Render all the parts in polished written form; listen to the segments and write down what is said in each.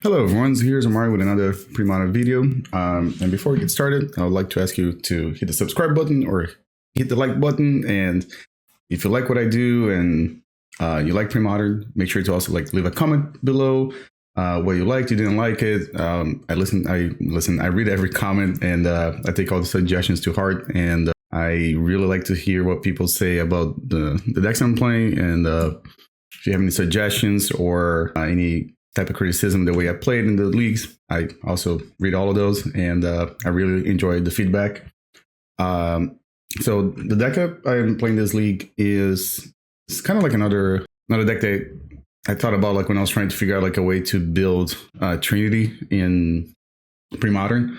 Hello everyone, here's Omari with another Premodern video. And before we get started, I would like to ask you to hit the subscribe button or hit the like button. And if you like what I do and you like Premodern, make sure to also leave a comment below what you liked, you didn't like it. I read every comment and I take all the suggestions to heart. And I really like to hear what people say about the decks I'm playing. And if you have any suggestions or any type of criticism the way I played in the leagues, I also read all of those, and I really enjoyed the feedback. So the deck I'm playing this league is kind of like another deck that I thought about when I was trying to figure out a way to build Trinity in Premodern.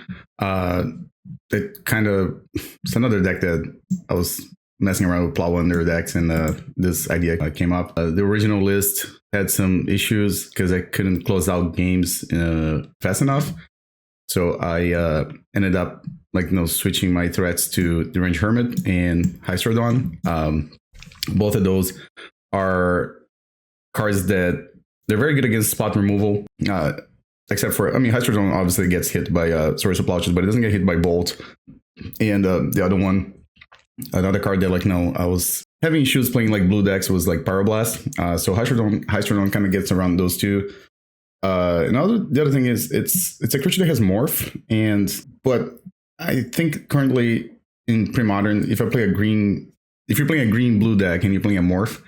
It's another deck that I was messing around with Plow Under decks, and this idea came up. The original list had some issues because I couldn't close out games fast enough. So I ended up switching my threats to Deranged Hermit and Hystrodon. Both of those are cards that they're very good against spot removal. Except for, Hystrodon obviously gets hit by Source of Plowshares, but it doesn't get hit by Bolt. And the other one, another card that I was having issues playing blue decks was Pyroblast. So Hystrodon kind of gets around those two. The other thing is it's a creature that has morph, but I think currently in Premodern, if you're playing a green blue deck and you're playing a morph,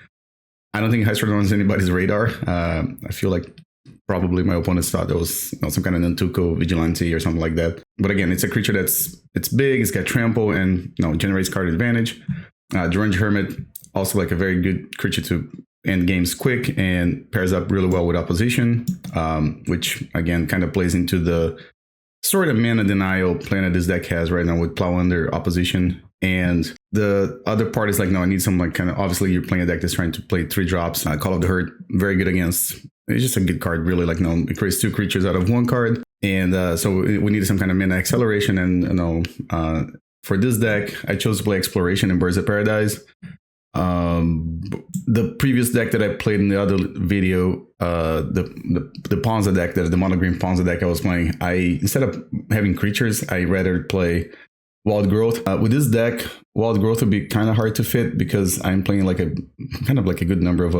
I don't think Hystrodon is anybody's radar. I feel like probably my opponents thought there was some kind of Nantuko Vigilante or something like that. But again, it's a creature it's big, it's got trample, and generates card advantage. Deranged Hermit, also a very good creature to end games quick and pairs up really well with opposition, which again kind of plays into the sort of mana denial plan that this deck has right now with Plow Under opposition. And the other part is I need some obviously you're playing a deck that's trying to play 3-drops. Call of the Herd, very good against. It's just a good card, really. It creates 2 creatures out of 1 card. And so we needed some kind of mana acceleration. And, for this deck, I chose to play Exploration and Birds of Paradise. The previous deck that I played in the other video, the Ponza deck, the mono green Ponza deck I was playing, instead of having creatures, I rather play Wild Growth. With this deck, Wild Growth would be kind of hard to fit because I'm playing a good number of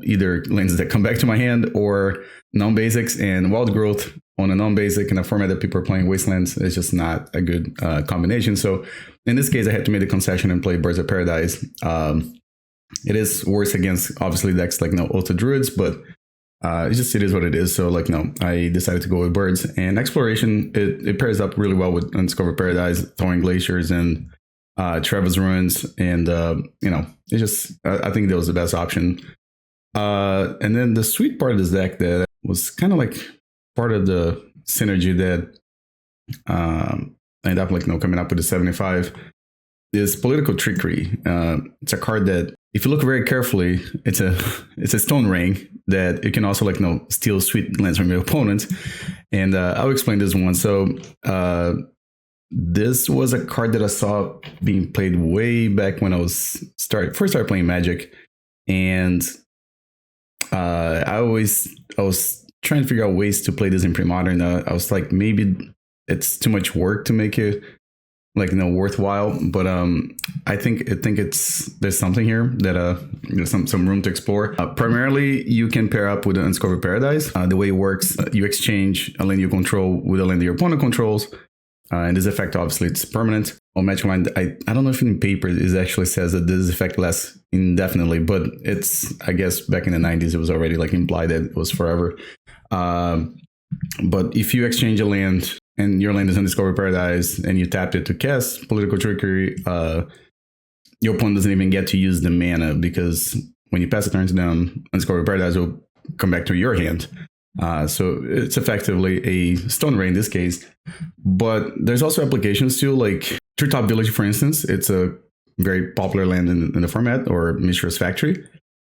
either lands that come back to my hand or non-basics, and Wild Growth on a non-basic in a format that people are playing Wastelands is just not a good combination. So in this case, I had to make the concession and play Birds of Paradise. It is worse against obviously decks Oath of Druids, but it is what it is. So I decided to go with Birds, and Exploration, it pairs up really well with Undiscovered Paradise, Thawing Glaciers, and Treva's Ruins, and it's just I think that was the best option. And then the sweet part of this deck that was kind of part of the synergy that I ended up coming up with the 75 is Political Trickery. It's a card that, if you look very carefully, it's a stone ring that you can also steal sweet lands from your opponent. And I'll explain this one. So this was a card that I saw being played way back when I was first started playing Magic, and I was trying to figure out ways to play this in Premodern. I was maybe it's too much work to make it worthwhile, but I think there's something here that some room to explore. Primarily, you can pair up with Undiscovered Paradise. The way it works, you exchange a land you control with a land that your opponent controls, and this effect obviously it's permanent. On Magic Mind, I don't know if in paper it actually says that this effect lasts indefinitely, but it's, I guess back in the 90s it was already implied that it was forever. But if you exchange a land and your land is Undiscovered Paradise and you tap it to cast Political Trickery, your opponent doesn't even get to use the mana, because when you pass a turn to them, Undiscovered Paradise will come back to your hand. So it's effectively a stone ring in this case. But there's also applications to Treetop Village, for instance. It's a very popular land in the format, or Mistress Factory.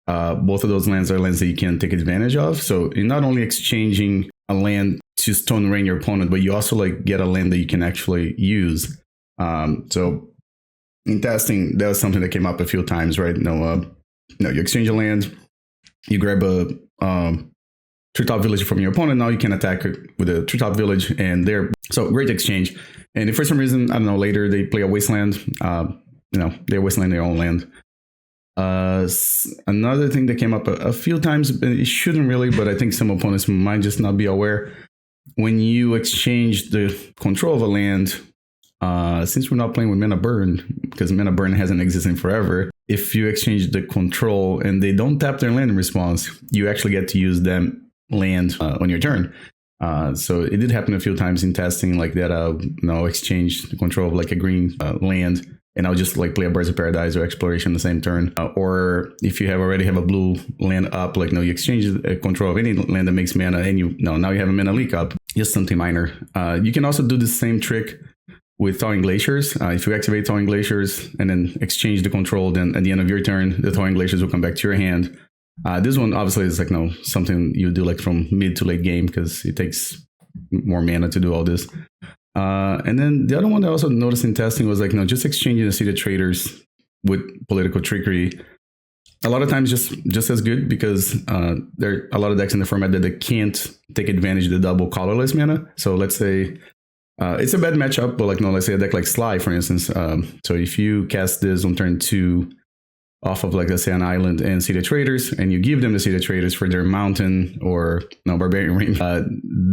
Both of those lands are lands that you can take advantage of. So you're not only exchanging a land to stone ring your opponent, but you also get a land that you can actually use. So in testing, that was something that came up a few times, right? You exchange a land, you grab a treetop village from your opponent. Now you can attack with a treetop village, and so great exchange. And if for some reason, I don't know, later they play a wasteland, they wasteland their own land. Another thing that came up a few times, it shouldn't really, but I think some opponents might just not be aware. When you exchange the control of a land, since we're not playing with Mana Burn, because Mana Burn hasn't existed forever, if you exchange the control and they don't tap their land in response, you actually get to use them land on your turn. So it did happen a few times in testing like that. Exchange the control of like a green land, and I'll just like play a Birds of Paradise or Exploration the same turn. Or if you already have a blue land up, you exchange control of any land that makes mana, and now you have a mana leak up. Just something minor. You can also do the same trick with Thawing Glaciers. If you activate Thawing Glaciers and then exchange the control, then at the end of your turn, the Thawing Glaciers will come back to your hand. This one obviously is something you do from mid to late game, because it takes more mana to do all this. And then the other one that I also noticed in testing was just exchanging the City of Traitors with Political Trickery. A lot of times just as good, because there are a lot of decks in the format that they can't take advantage of the double colorless mana. So let's say it's a bad matchup, but let's say a deck like Sly, for instance. So if you cast this on turn 2 off of let's say an island and City of Traitors, and you give them the City of Traitors for their mountain or barbarian ring,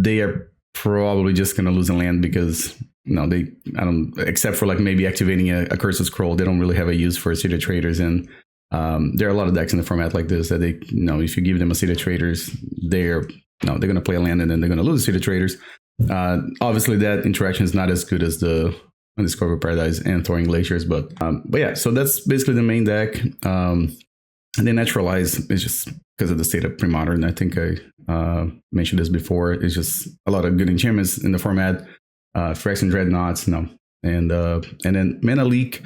they are probably just gonna lose a land, because except for maybe activating a Curse of Scroll, they don't really have a use for City of Traitors. And there are a lot of decks in the format like this that they if you give them a City of Traitors, they're gonna play a land and then they're gonna lose City of Traitors. Obviously that interaction is not as good as the Undiscovered Paradise and Thawing Glaciers, but yeah, so that's basically the main deck. And then Naturalize is just because of the state of Premodern. I think I mentioned this before. It's just a lot of good enchantments in the format. Phyrexian Dreadnoughts, and then Mana Leak.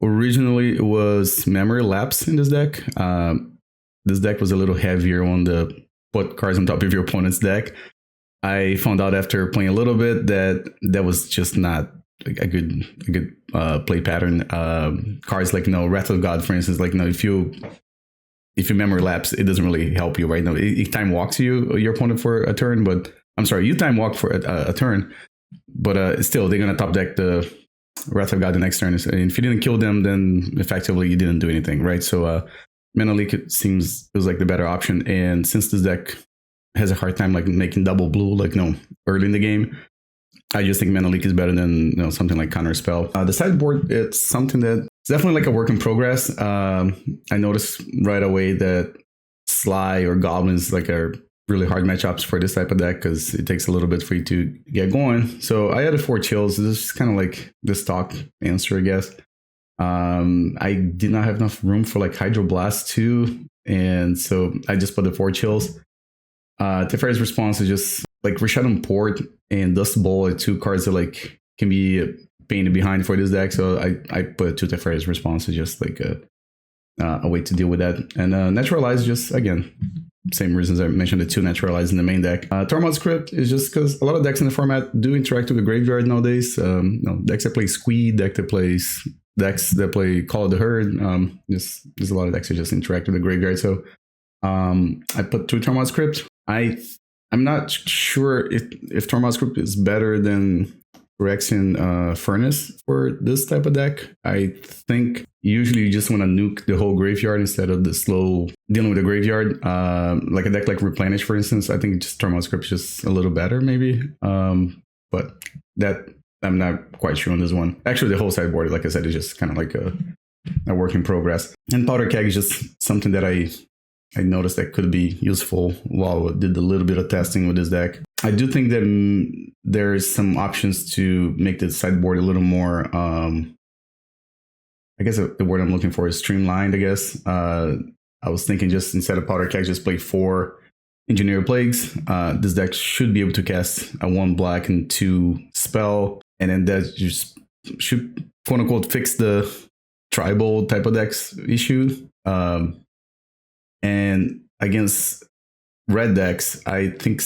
Originally, it was Memory Lapse in this deck. This deck was a little heavier on the put cards on top of your opponent's deck. I found out after playing a little bit that was just not a good play pattern. Cards like Wrath of God, for instance, if you memory lapse, it doesn't really help you, right? Now it time walks your opponent for a turn, but I'm sorry, you time walk for a turn, but still they're gonna top deck the Wrath of God the next turn. And if you didn't kill them, then effectively you didn't do anything, right? So Mana Leak feels like the better option, and since this deck has a hard time making double blue early in the game, I just think Mana Leak is better than something like Counter Spell. The sideboard, it's something that's definitely a work in progress. I noticed right away that Sly or Goblins are really hard matchups for this type of deck, because it takes a little bit for you to get going. So I added 4 chills. This is kind of the stock answer, I guess. I did not have enough room for Hydroblast 2, and so I just put the 4 chills. Teferi's Response is just Rashadon Port and Dust Bowl are 2 cards that can be a pain in the behind for this deck. So I put 2 Teferi's Response as just a way to deal with that. And Naturalize, just again, same reasons I mentioned the 2 Naturalize in the main deck. Tormod's Crypt is just because a lot of decks in the format do interact with the graveyard nowadays. Decks that play Squee, decks that play Call of the Herd. There's a lot of decks that just interact with the graveyard. So I put 2 Tormod's Crypt. I'm not sure if Tormod's Crypt is better than Phyrexian Furnace for this type of deck. I think usually you just want to nuke the whole graveyard instead of the slow dealing with the graveyard. Like a deck like Replenish, for instance, I think just Tormod's Crypt is just a little better, maybe. But that I'm not quite sure on this one. Actually, the whole sideboard, like I said, is just kind of a work in progress. And Powder Keg is just something that I noticed that could be useful while I did a little bit of testing with this deck. I do think that there's some options to make the sideboard a little more, I guess the word I'm looking for is streamlined, I guess. I was thinking just instead of Powder Keg, just play 4 Engineer Plagues. This deck should be able to cast a 1 black and 2 spell, and then that just should, quote unquote, fix the tribal type of decks issue. And against red decks, I think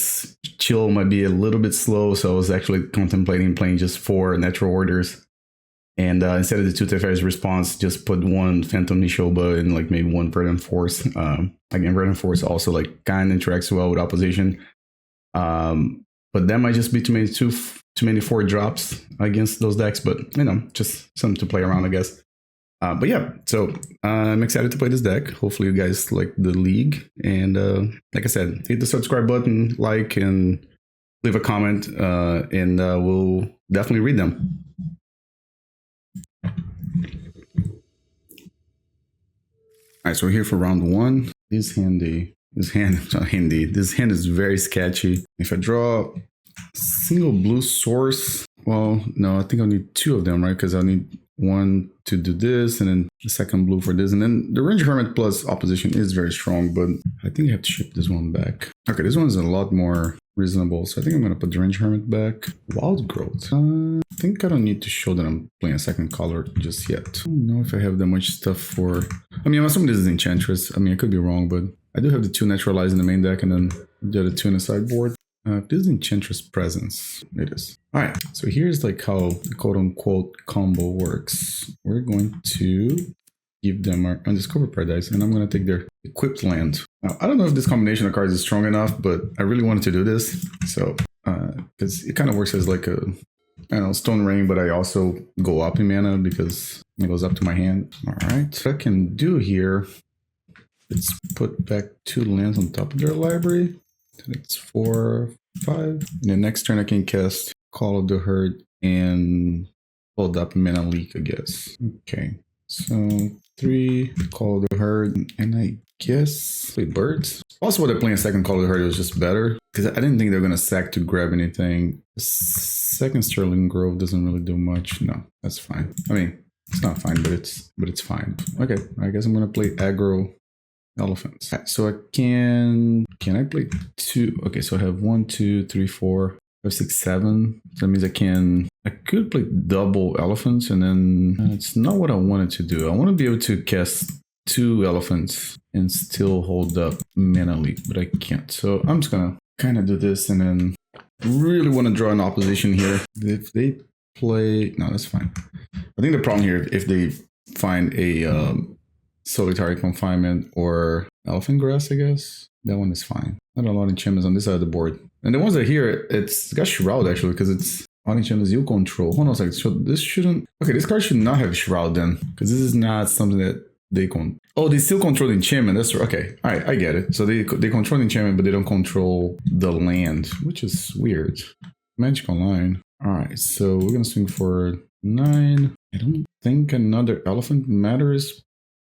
Chill might be a little bit slow, so I was actually contemplating playing just 4 Natural Orders And instead of the 2 Teferi's response, just put 1 Phantom Nishoba and like maybe 1 Verdant Force. Again, Verdant Force also like kind of interacts well with opposition. But that might just be too many 4 drops against those decks. But you know, just something to play around, I guess. But yeah, so I'm excited to play this deck. Hopefully you guys like the league. And like I said, hit the subscribe button, like, and leave a comment, and we'll definitely read them. All right, so we're here for round 1. This hand is very sketchy. If I draw single blue source, well, no, I think I'll need 2 of them, right? Because I'll need 1 to do this, and then the second blue for this. And then the Deranged Hermit plus opposition is very strong, but I think I have to ship this one back. Okay, this one is a lot more reasonable, so I think I'm going to put Deranged Hermit back. Wild Growth. I think I don't need to show that I'm playing a second color just yet. I don't know if I have that much stuff for... I mean, I'm assuming this is Enchantress. I mean, I could be wrong, but I do have the 2 Naturalize in the main deck and then the other 2 in the sideboard. This is Enchantress Presence. It is. All right, so here's like how the quote-unquote combo works. We're going to give them our Undiscovered Paradise, and I'm going to take their equipped land. Now, I don't know if this combination of cards is strong enough, but I really wanted to do this. So, because it kind of works as like a, I don't know, Stone Ring, but I also go up in mana because it goes up to my hand. All right, what I can do here, let's put back 2 lands on top of their library. That's 4, 5. And the next turn I can cast Call of the Herd and hold up Mana Leak, I guess. Okay, so 3, Call of the Herd, and I guess play Birds. Also, when I play a second Call of the Herd, it was just better because I didn't think they were going to sack to grab anything. The second Sterling Grove doesn't really do much. No, that's fine. I mean, it's not fine, but it's fine. Okay, I guess I'm going to play aggro elephants. Right, so I can I play 2? Okay, so I have 1, 2, 3, 4, 5, 6, 7. So that means I could play double elephants, and then it's not what I wanted to do. I want to be able to cast 2 elephants and still hold up Mana Leak, but I can't. So I'm just gonna kind of do this, and then really want to draw an opposition here. If they play, no, that's fine. I think the problem here, if they find a Solitary Confinement or Elephant Grass, I guess that one is fine. Not a lot of enchantments on this side of the board, and the ones that are here, it's got Shroud actually, because it's all enchantments you control. Hold on a second. So this shouldn't. Okay, this card should not have Shroud then, because this is not something that they can. Oh, they still control the enchantment. That's okay. All right, I get it. So they control the enchantment, but they don't control the land, which is weird. Magic Online. All right, so we're gonna swing for 9. I don't think another elephant matters,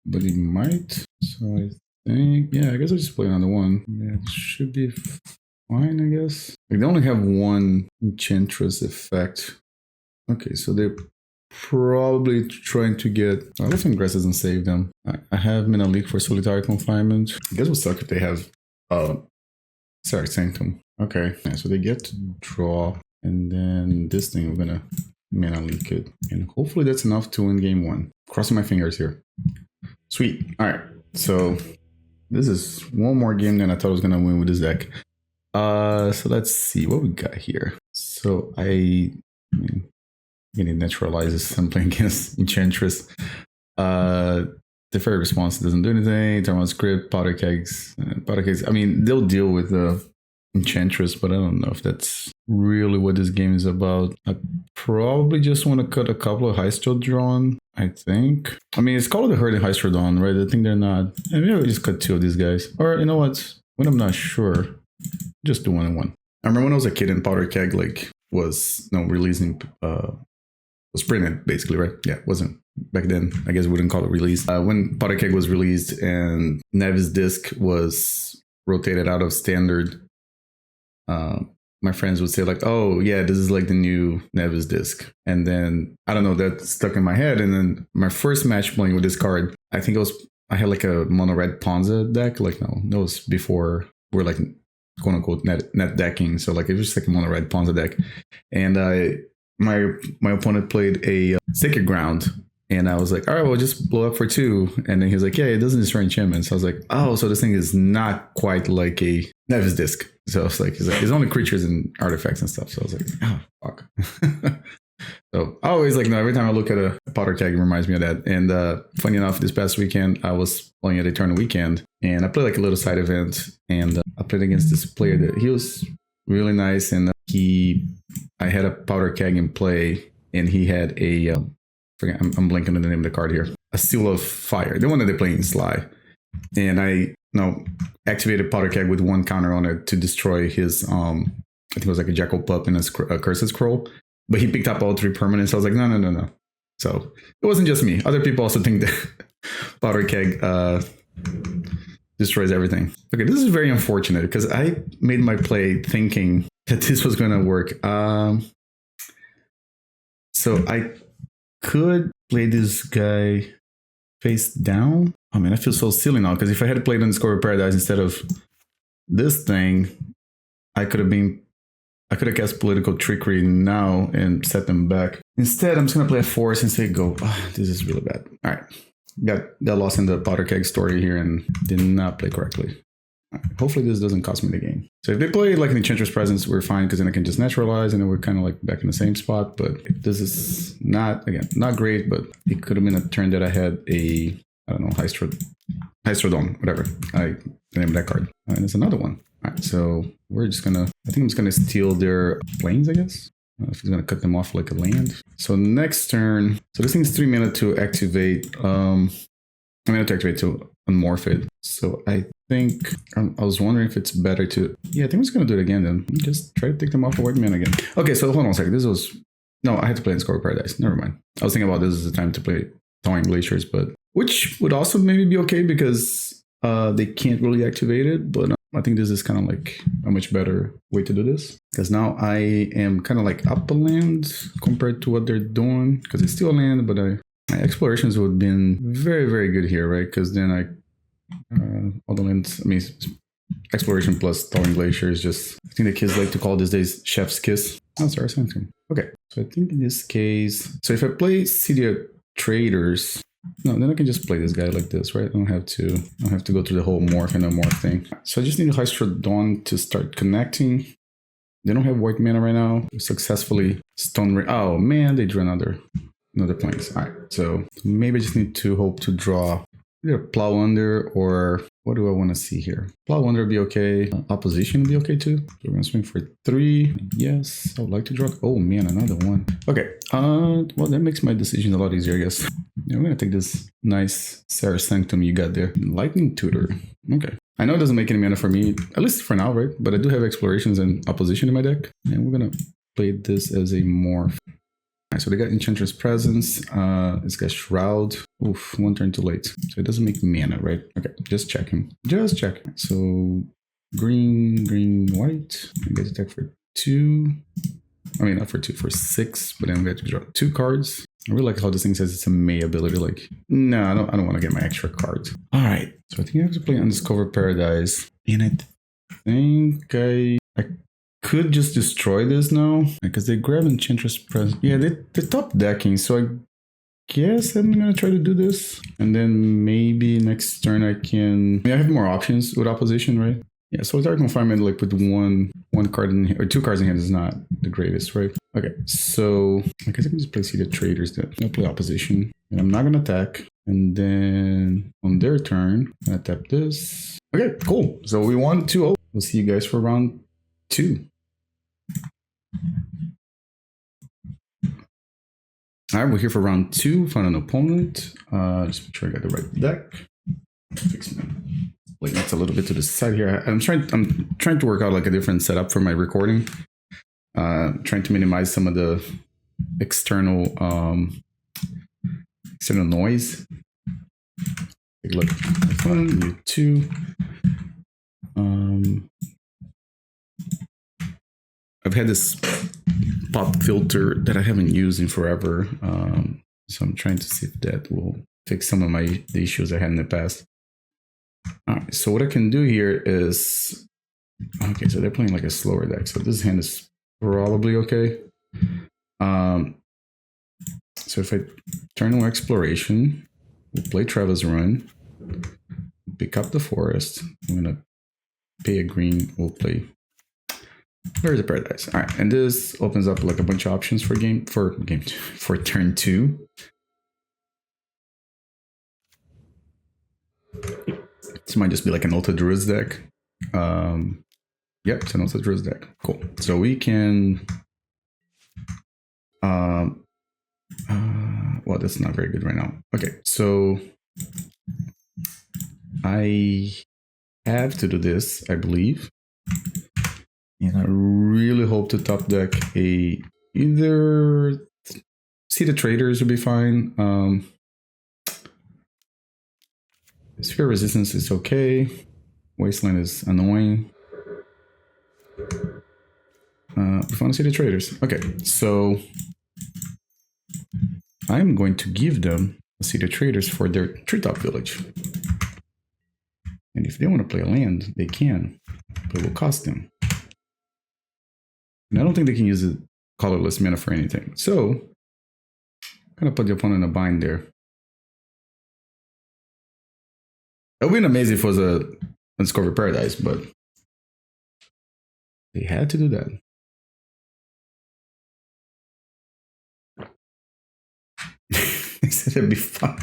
but it might. So I think, yeah, I guess I'll just play another one. Yeah, it should be fine, I guess. Like, they only have 1 Enchantress effect. Okay, so they're probably trying to get... Elephant Grass doesn't save them. I have Mana Leak for Solitary Confinement. I guess it would suck if they have Sorry, Sanctum. Okay, yeah, so they get to draw, and then this thing we're gonna Mana Leak it. And hopefully that's enough to win game 1. Crossing my fingers here. Sweet. Alright, so this is one more game than I thought I was gonna win with this deck. So let's see what we got here. So I mean, getting Naturalizes. I'm playing against Enchantress. Teferi response doesn't do anything. Tormod's Crypt, Powder Kegs. Powder Kegs, I mean, they'll deal with the Enchantress, but I don't know if that's really what this game is about. I probably just want to cut a couple of Hystrodon, I think. I mean, it's called the Herd and Hystrodon, right? I think they're not. Maybe I'll just cut 2 of these guys. Or, you know what? When I'm not sure, just do 1 and 1. I remember when I was a kid and Powder Keg, like, was, releasing, was printed, basically, right? Yeah, it wasn't. Back then, I guess we wouldn't call it release. When Powder Keg was released and Nevis disc was rotated out of standard, my friends would say like, oh yeah, this is like the new Nevis disc. And then, I don't know, that stuck in my head. And then my first match playing with this card, I think I had like a mono red Ponza deck. Like, no, that was before we're like, quote unquote, net decking. So like, it was just like a mono red Ponza deck. And my opponent played a Sacred Ground. And I was like, all right, well, just blow up for 2. And then he was like, yeah, it doesn't destroy enchantments. So I was like, oh, so this thing is not quite like a Nevis disc. So I was like, it's only creatures and artifacts and stuff. So I was like, oh, fuck. So I always like, no, every time I look at a Powder Keg, it reminds me of that. And funny enough, this past weekend, I was playing at Eternal Weekend and I played like a little side event and I played against this player that he was really nice. And I had a Powder Keg in play and he had a, I'm blanking on the name of the card here, a Seal of Fire, the one that they play in Sly. And I activated Powder Keg with one counter on it to destroy his, I think it was like a Jackal Pup and a Curse's Scroll. But he picked up all 3 permanents. I was like, no. So it wasn't just me. Other people also think that Powder Keg destroys everything. Okay, this is very unfortunate because I made my play thinking that this was going to work. So I could play this guy face down. Oh man, I feel so silly now because if I had played Undiscovered Paradise instead of this thing, I could have cast Political Trickery now and set them back. Instead, I'm just going to play a Force and say go. Oh, this is really bad. All right. Got lost in the Powder Keg story here and did not play correctly. Right. Hopefully this doesn't cost me the game. So if they play like an Enchantress Presence, we're fine because then I can just Naturalize and then we're kind of like back in the same spot. But this is not great, but it could have been a turn that I had a, I don't know, Hystrodon, whatever. The name of that card. And there's another one. All right, so we're just gonna, I think I'm just gonna steal their planes, I guess. If he's gonna cut them off like a land. So next turn, so this thing's 3 minutes to activate, to unmorph it. So I think, I was wondering if it's better to, yeah, I think I'm just gonna do it again then. Just try to take them off a white man again. Okay, so hold on a second, I had to play Undiscovered Paradise, never mind. I was thinking about this as the time to play Thawing Glaciers, but, which would also maybe be okay because they can't really activate it, but I think this is kind of like a much better way to do this because now I am kind of like up a land compared to what they're doing because it's still a land, but my explorations would have been very, very good here, right? Because then all the lands, I mean, exploration plus Thawing Glaciers, just, I think the kids like to call these days Chef's Kiss. Oh, sorry, something. Okay, so I think in this case, so if I play City of Traitors, no, then I can just play this guy like this, right? I don't have to go through the whole morph and unmorph thing. So I just need a Hystrodon to start connecting. They don't have white mana right now. Successfully stone. Oh man, they drew another planes. All right, so maybe I just need to hope to draw either Plow Under or what do I want to see here? Plow Under would be okay. Opposition would be okay too. So we're gonna swing for 3. Yes, I would like to draw. Oh man, another one. Okay. Well, that makes my decision a lot easier, I guess. Yeah, I'm gonna take this nice Sarah Sanctum you got there. Lightning Tutor. Okay. I know it doesn't make any mana for me, at least for now, right? But I do have explorations and opposition in my deck, and we're gonna play this as a morph. Alright, so they got Enchantress Presence. It's got Shroud. Oof, 1 turn too late. So it doesn't make mana, right? Okay, just checking. Just checking. So green, white. I get attack for 2. I mean, not for 2, for 6. But then we have to draw 2 cards. I really like how this thing says it's a May ability. Like, no, I don't want to get my extra cards. All right, so I think I have to play Undiscovered Paradise. And I think I could just destroy this now because they grab Enchantress Presence. Yeah, they're top decking, so I guess I'm gonna try to do this, and then maybe next turn I can. I have more options with opposition, right? Yeah, so Dark Confinement, like with one card in hand, or 2 cards in hand is not the greatest, right? Okay, so I guess I can just play City of Traitors then. I'll play opposition, and I'm not gonna attack. And then on their turn, I'm gonna tap this. Okay, cool. So we won 2-0. We'll see you guys for round 2. All right, we're here for round 2. Find an opponent. Just make sure I got the right deck. Fix my that's a little bit to the side here. I'm trying to work out like a different setup for my recording. Trying to minimize some of the external noise. Take a look. 1, 2. I've had this pop filter that I haven't used in forever, so I'm trying to see if that will fix some of the issues I had in the past. All right, so what I can do here is, okay, so they're playing like a slower deck, so this hand is probably okay. So if I turn on exploration, we'll play Treva's run, pick up the forest. I'm gonna pay a green. We'll play Where's the paradise? All right, and this opens up like a bunch of options for for turn 2. This might just be like an Ultra Druids deck. Yep, it's an Ultra Druids deck. Cool. So we can. Well, that's not very good right now. Okay, so I have to do this, I believe. And I really hope to top deck either City of Traitors would be fine. Sphere Resistance is okay. Wasteland is annoying. We found City of Traitors. Okay, so I'm going to give them a City of Traitors for their treetop village. And if they want to play a land, they can, but it will cost them. And I don't think they can use a colorless mana for anything. So, kind of put the opponent in a bind there. It would be amazing if it was a Undiscovered Paradise, but they had to do that. They said it'd be fun.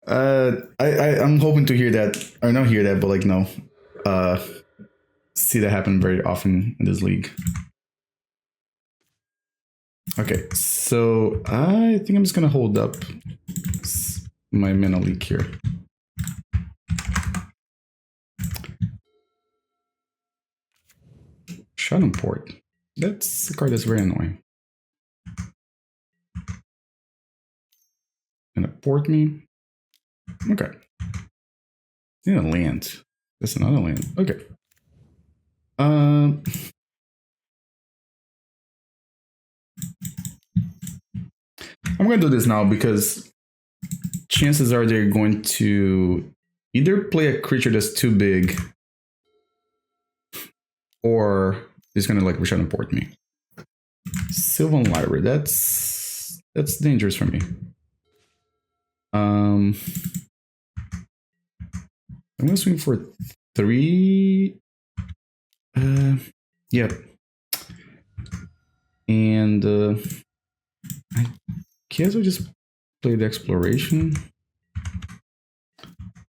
I'm hoping to hear that, or not hear that, but like no, see that happen very often in this league. Okay, so I think I'm just gonna hold up my mana leak here. Shadow Port. That's a card that's very annoying. Gonna port me. Okay. Yeah, land. That's another land. Okay. I'm gonna do this now because chances are they're going to either play a creature that's too big or it's gonna like Shadow Port me. Sylvan Library. That's dangerous for me. I'm gonna swing for 3. Yep. And I guess I'll just play the exploration.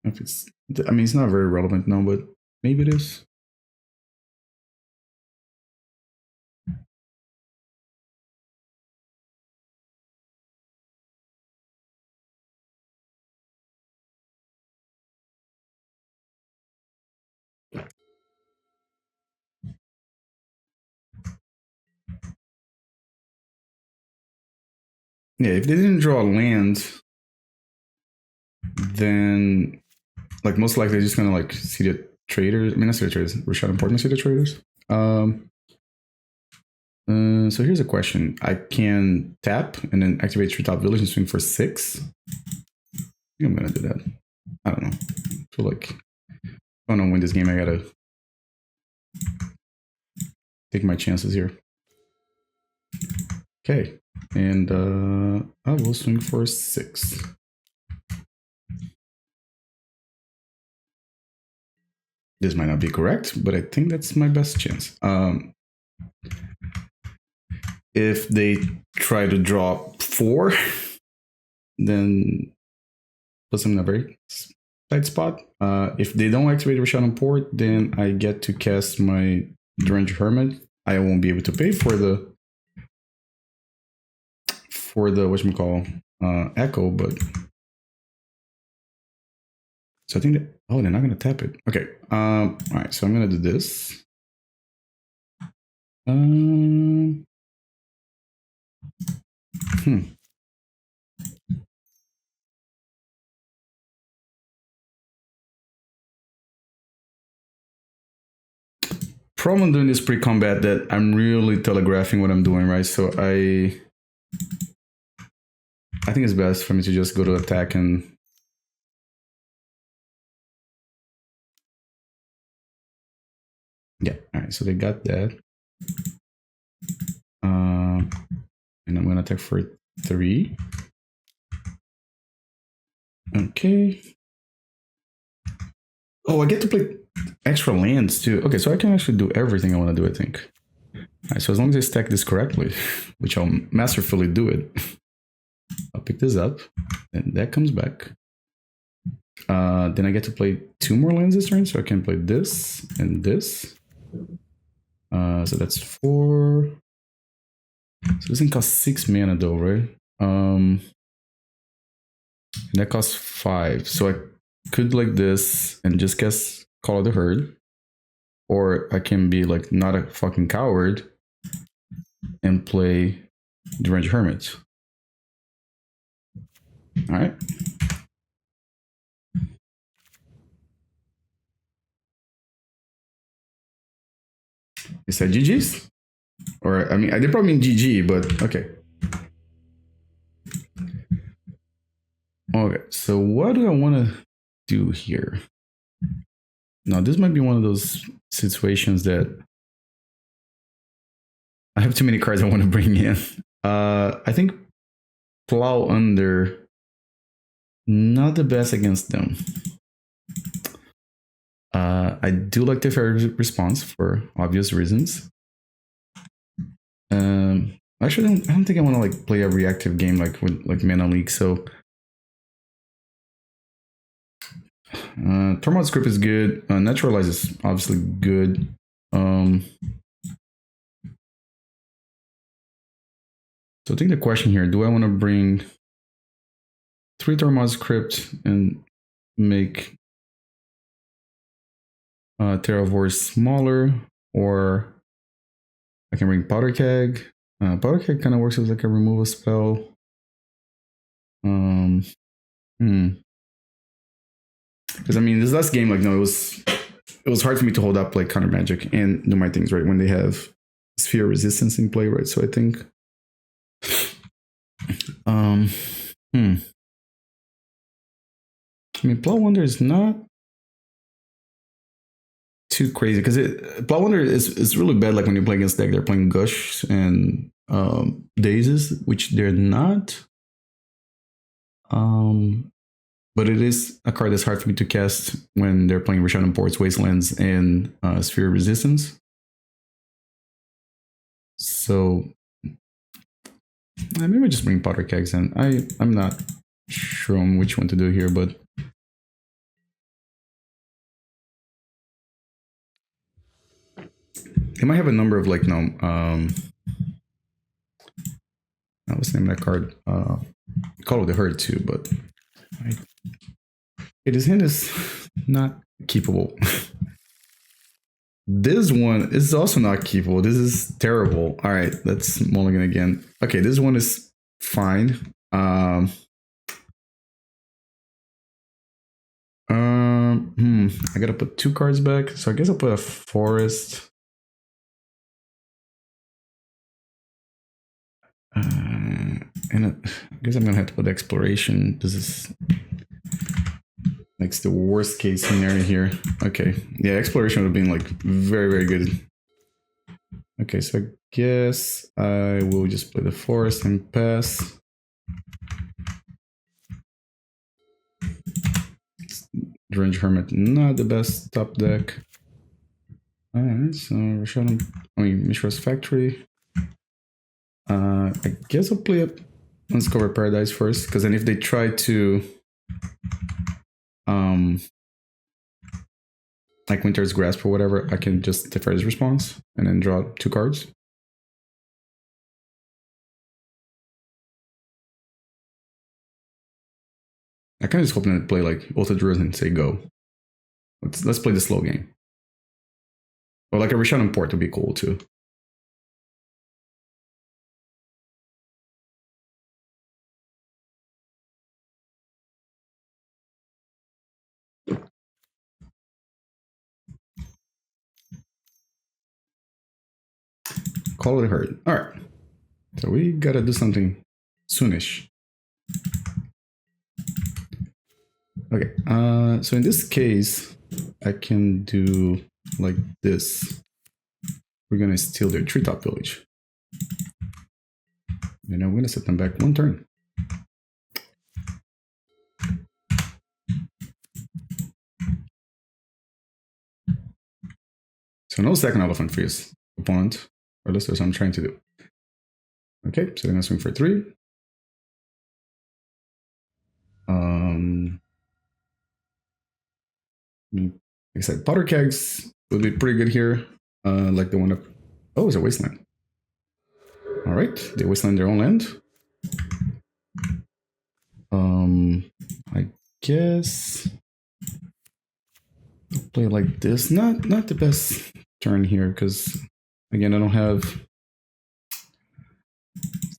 If it's, I mean, it's not very relevant now, but maybe it is. Yeah, if they didn't draw a land, then like most likely they're just gonna like see the traders. I mean, not see the traders. Rashad important to see the traders. So here's a question: I can tap and then activate Treetop Village and swing for 6. I think I'm gonna do that. I don't know. I feel like if I don't win this game, I gotta take my chances here. Okay, and I will swing for 6. This might not be correct, but I think that's my best chance. If they try to draw 4, then puts them in a very tight spot. If they don't activate Rashad Port, then I get to cast my Deranged Hermit. I won't be able to pay for the whatchamacall Echo, but so I think that, oh, they're not gonna tap it. Okay. All right, so I'm gonna do this. Problem doing this pre-combat that I'm really telegraphing what I'm doing, right? So I think it's best for me to just go to attack and yeah. All right, so they got that. And I'm gonna attack for 3. Okay. Oh, I get to play extra lands too. Okay, so I can actually do everything I want to do, I think. Alright, so as long as I stack this correctly, which I'll masterfully do it, I'll pick this up, and that comes back. Then I get to play 2 more lands this turn, so I can play this and this. So that's 4. So this thing costs 6 mana though, right? And that costs 5. So I could like this and just guess Call of the Herd. Or I can be like not a fucking coward and play Deranged Hermit. Alright. Is that GG's? Or, I mean, I did probably mean GG, but okay. Okay, so what do I want to do here? Now, this might be one of those situations that I have too many cards I want to bring in. I think Plow Under, not the best against them. I do like Teferi response for obvious reasons. Actually, I don't think I want to like play a reactive game like with like Mana Leak. So Tormod's Crypt is good. Naturalize is obviously good. So I think the question here: do I want to bring 3 Tormod's Crypt and make Terravore smaller, or I can bring Powder Keg. Powder Keg kind of works as like a removal spell. Because I mean, this last game, like, no, it was hard for me to hold up like counter magic and do my things right when they have sphere resistance in play, right? So I think, I mean, Plow Under is not too crazy because Plow Under is really bad. Like when you play against deck, they're playing Gush and Dazes, which they're not. But it is a card that's hard for me to cast when they're playing Rishon Ports, Wastelands, and Sphere Resistance. So maybe I just bring Powder Kegs in. I'm not sure on which one to do here, but they might have a number of like what's the name of that card? Call of the Herd too, but his hand is not keepable. This one is also not keepable. This is terrible. All right, let's mulligan again. Okay, this one is fine. I gotta put 2 cards back, so I guess I'll put a forest. And I guess I'm gonna have to put exploration. This is like the worst case scenario here. Okay, yeah, exploration would have been like very, very good. Okay, so I guess I will just play the forest and pass. Deranged Hermit, not the best top deck. Alright, so Mishra's Factory. I guess I'll play up Undiscovered Paradise first, because then if they try to like Winter's Grasp or whatever, I can just defer his response and then draw 2 cards. I kind of just hoping to play like Ultra Druid and say go. Let's play the slow game. Or like a Rishon Port would be cool too. Call of the Herd. All right. So we gotta do something soonish. Okay. So in this case, I can do like this. We're gonna steal their treetop village. And I'm gonna set them back 1 turn. So no second elephant for his opponent. Or at least that's what I'm trying to do. Okay, so they're gonna swing for 3. Like I said, Powder Kegs would be pretty good here. Like the one up. Oh, it's a Wasteland. All right, they Wasteland their own land. I guess I'll play like this. Not the best turn here because again I don't have.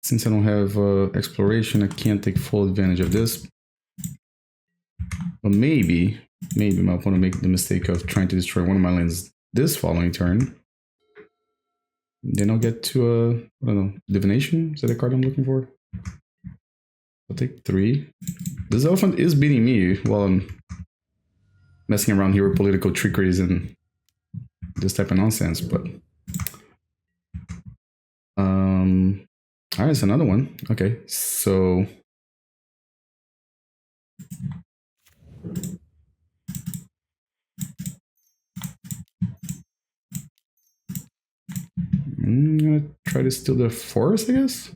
Since I don't have exploration, I can't take full advantage of this. But maybe my opponent will make the mistake of trying to destroy one of my lands this following turn. Then I'll get to I don't know, divination. Is that the card I'm looking for? I'll take 3. This elephant is beating me while I'm messing around here with political trickeries and this type of nonsense, but all right, it's another one. Okay, so I'm gonna try to steal the forest, I guess.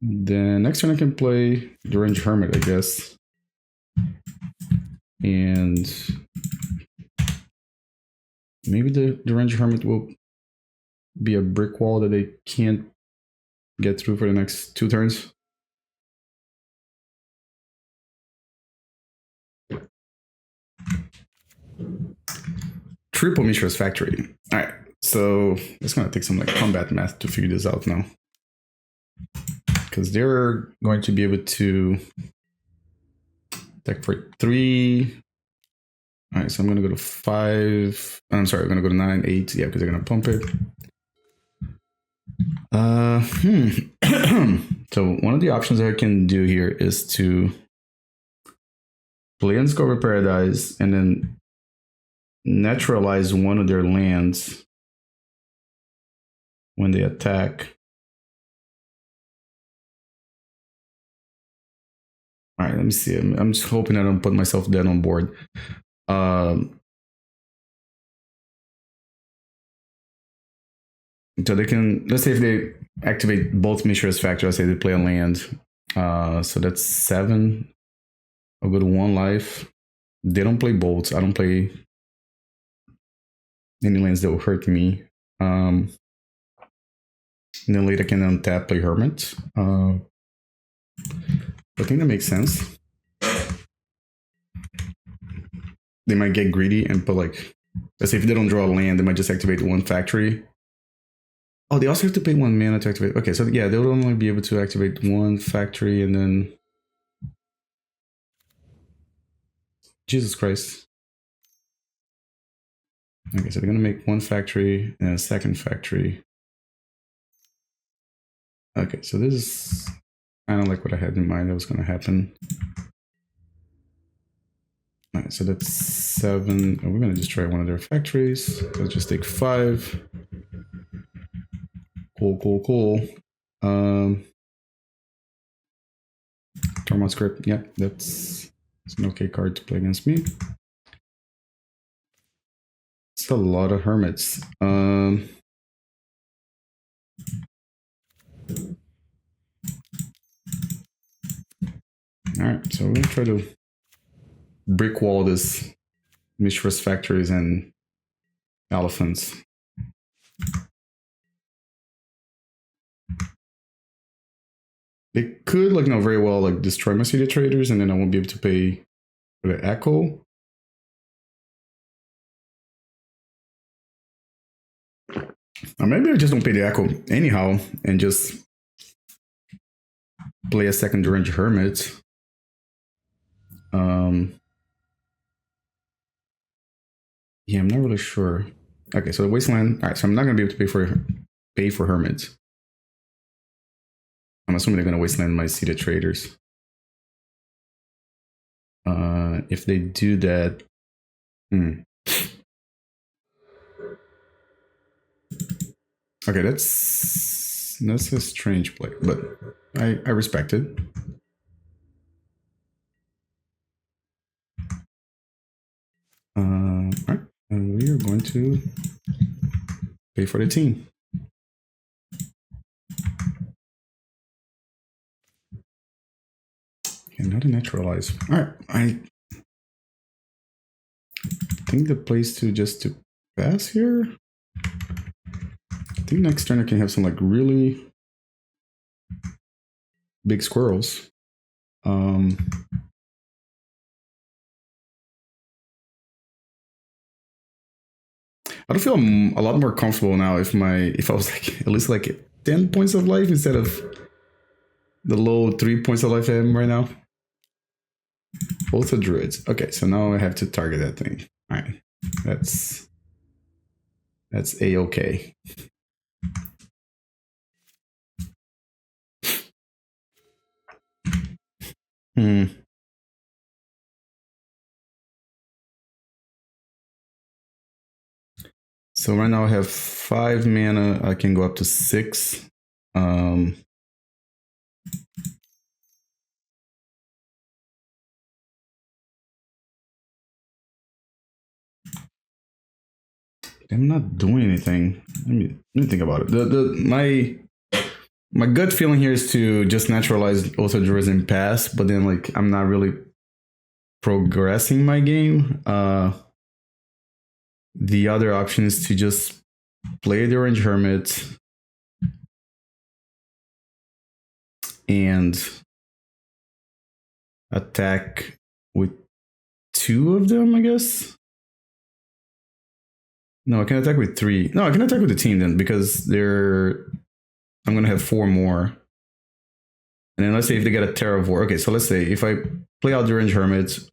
Then next turn I can play Deranged Hermit, I guess. And maybe the Deranged Hermit will be a brick wall that they can't get through for the next 2 turns. Triple Mishra's Factory. Alright, so it's gonna take some like combat math to figure this out now. Because they're going to be able to attack for 3. Alright, so I'm gonna go to 5. I'm sorry, I'm gonna go to 9, 8. Yeah, because they're gonna pump it. So one of the options that I can do here is to play Undiscovered Paradise and then naturalize one of their lands when they attack. All right, let me see. I'm just hoping I don't put myself dead on board. So they can, let's say if they activate both Mishra's Factor, let's say they play a land. So that's 7. I'll go to 1 life. They don't play bolts. I don't play any lands that will hurt me. And then later I can untap, play Hermit. I think that makes sense. They might get greedy and put like, let's say if they don't draw a land, they might just activate 1 factory. Oh, they also have to pay 1 mana to activate. Okay, so yeah, they'll only be able to activate 1 factory and then... Jesus Christ. Okay, so they're gonna make 1 factory and a 2nd factory. Okay, so this is kind of like what I had in mind that was gonna happen. Alright, so that's 7. Oh, we're gonna destroy one of their factories. So let's just take 5. Cool. Tormod Crypt. Yeah, it's an okay card to play against me. It's a lot of hermits. Alright, so we're gonna try to brick wall this Mishra's factories and elephants. They could, like, very well, like, destroy my City of Traitors, and then I won't be able to pay for the Echo. Or maybe I just don't pay the Echo anyhow, and just play a second Deranged Hermit. Yeah, I'm not really sure. Okay, so the Wasteland. All right, so I'm not gonna be able to pay for Hermits. I'm assuming they're gonna Wasteland my City of Traitors. If they do that, okay, that's a strange play, but I respect it. All right, and we are going to to pay for the team. Okay, not a Naturalize. Alright, I think the place to just to pass here. I think next turn I can have some like really big squirrels. I don't feel a lot more comfortable now if I was like at least like 10 points of life instead of the low 3 points of life I am right now. Both are druids. Okay, so now I have to target that thing. All right, that's a-okay. So right now I have 5 mana. I can go up to 6. I'm not doing anything. Let me think about it. My gut feeling here is to just naturalize also Druids and pass, but then like I'm not really progressing my game. The other option is to just play the Deranged Hermit and attack with 2 of them, I guess. No, I can attack with 3. No, I can attack with the team then because I'm gonna have 4 more. And then let's say if they get a Terravore. Okay, so let's say if I play out Deranged Hermit,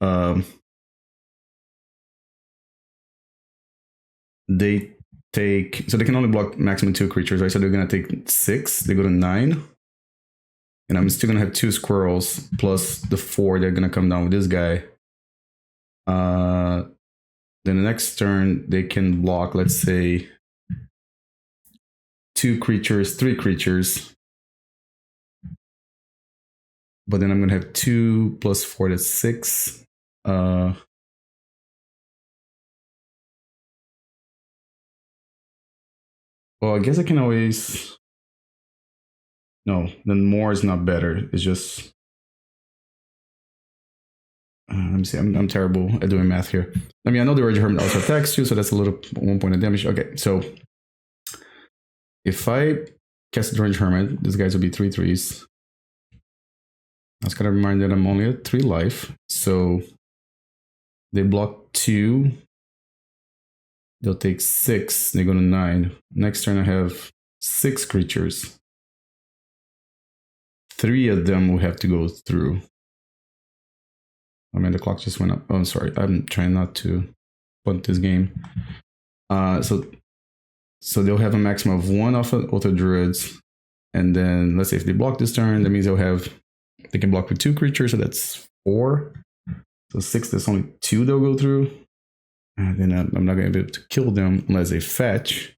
they take, so they can only block maximum 2 creatures, right? So they're gonna take 6, they go to 9. And I'm still gonna have 2 squirrels plus the 4 they're gonna come down with this guy. Then the next turn they can block, let's say 2 creatures, 3 creatures. But then I'm gonna have 2 plus 4, that's 6. Well, I guess I can always... No, then more is not better. It's just... let me see, I'm terrible at doing math here. I mean, I know the Deranged Hermit also attacks you, so that's a little 1 point of damage. Okay, so... If I cast the Deranged Hermit, these guys will be 3/3s. I was kind of reminded I'm only at 3 life, so... They block 2... They'll take 6, they go to 9. Next turn I have 6 creatures. 3 of them will have to go through. I mean, the clock just went up. Oh, I'm sorry. I'm trying not to punt this game. So they'll have a maximum of 1 off of Auto Druids. And then let's say if they block this turn, that means they can block with 2 creatures, so that's 4. So 6, there's only 2 they'll go through. And then I'm not going to be able to kill them unless they fetch.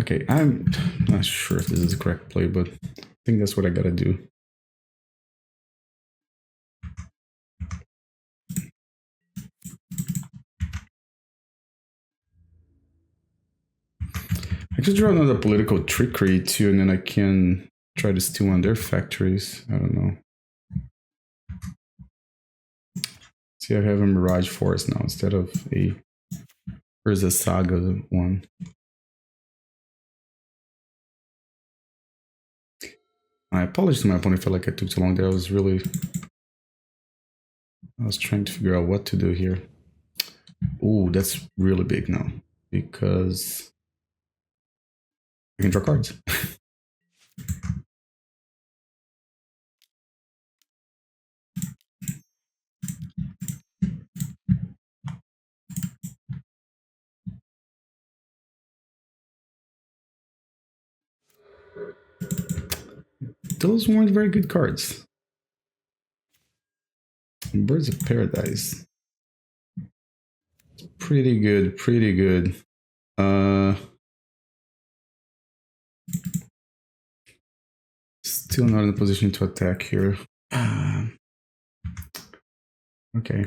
Okay, I'm not sure if this is the correct play, but I think that's what I gotta do. I could draw another political trickery too, and then I can try to steal on their factories. I don't know. See, I have a Mirage Forest now instead of a Urza Saga one. I apologize to my opponent. I felt like I took too long there. I was trying to figure out what to do here. Ooh, that's really big now because I can draw cards. Those weren't very good cards. Birds of Paradise. It's pretty good, pretty good. Still not in a position to attack here. Okay.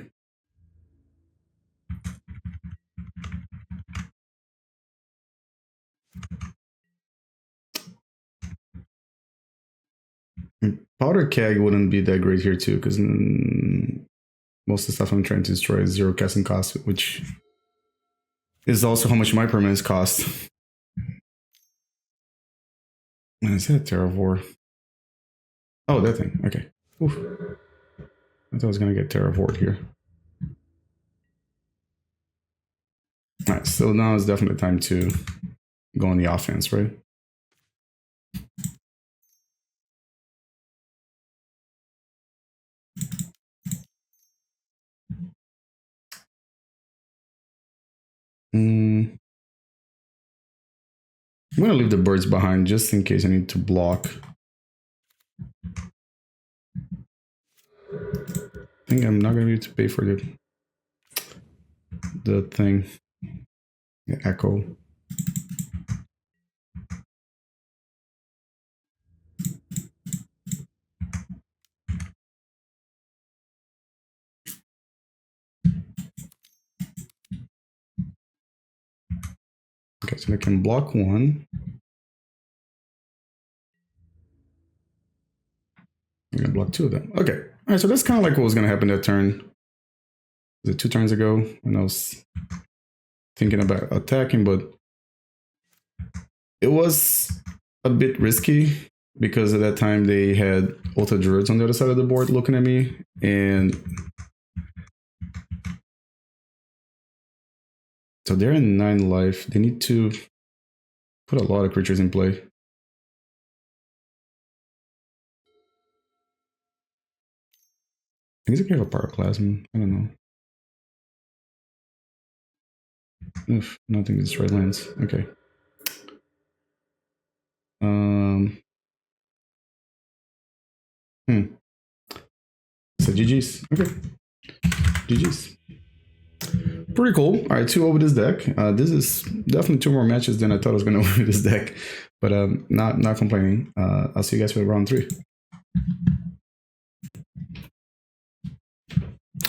Powder Keg wouldn't be that great here too, because most of the stuff I'm trying to destroy is 0 casting cost, which is also how much my permanents cost. Is that Terravore? Oh, that thing. Okay. Oof. I thought I was gonna get Terravored here. Alright, so now is definitely time to go on the offense, right? I'm gonna leave the birds behind just in case I need to block. I think I'm not gonna need to pay for the thing. The echo. Okay, so I can block one. I'm gonna block 2 of them. Okay. Alright, so that's kind of like what was gonna happen that turn. Was it 2 turns ago when I was thinking about attacking, but it was a bit risky because at that time they had Ultra Druids on the other side of the board looking at me, and so they're in 9 life. They need to put a lot of creatures in play. I guess I could have a Pyroclasm. I don't know. Oof, nothing destroyed lands. Okay. So GG's. Okay. GG's. Pretty cool. All right, 2 over this deck. This is definitely 2 more matches than I thought I was going to win with this deck, but not complaining. I'll see you guys for round 3.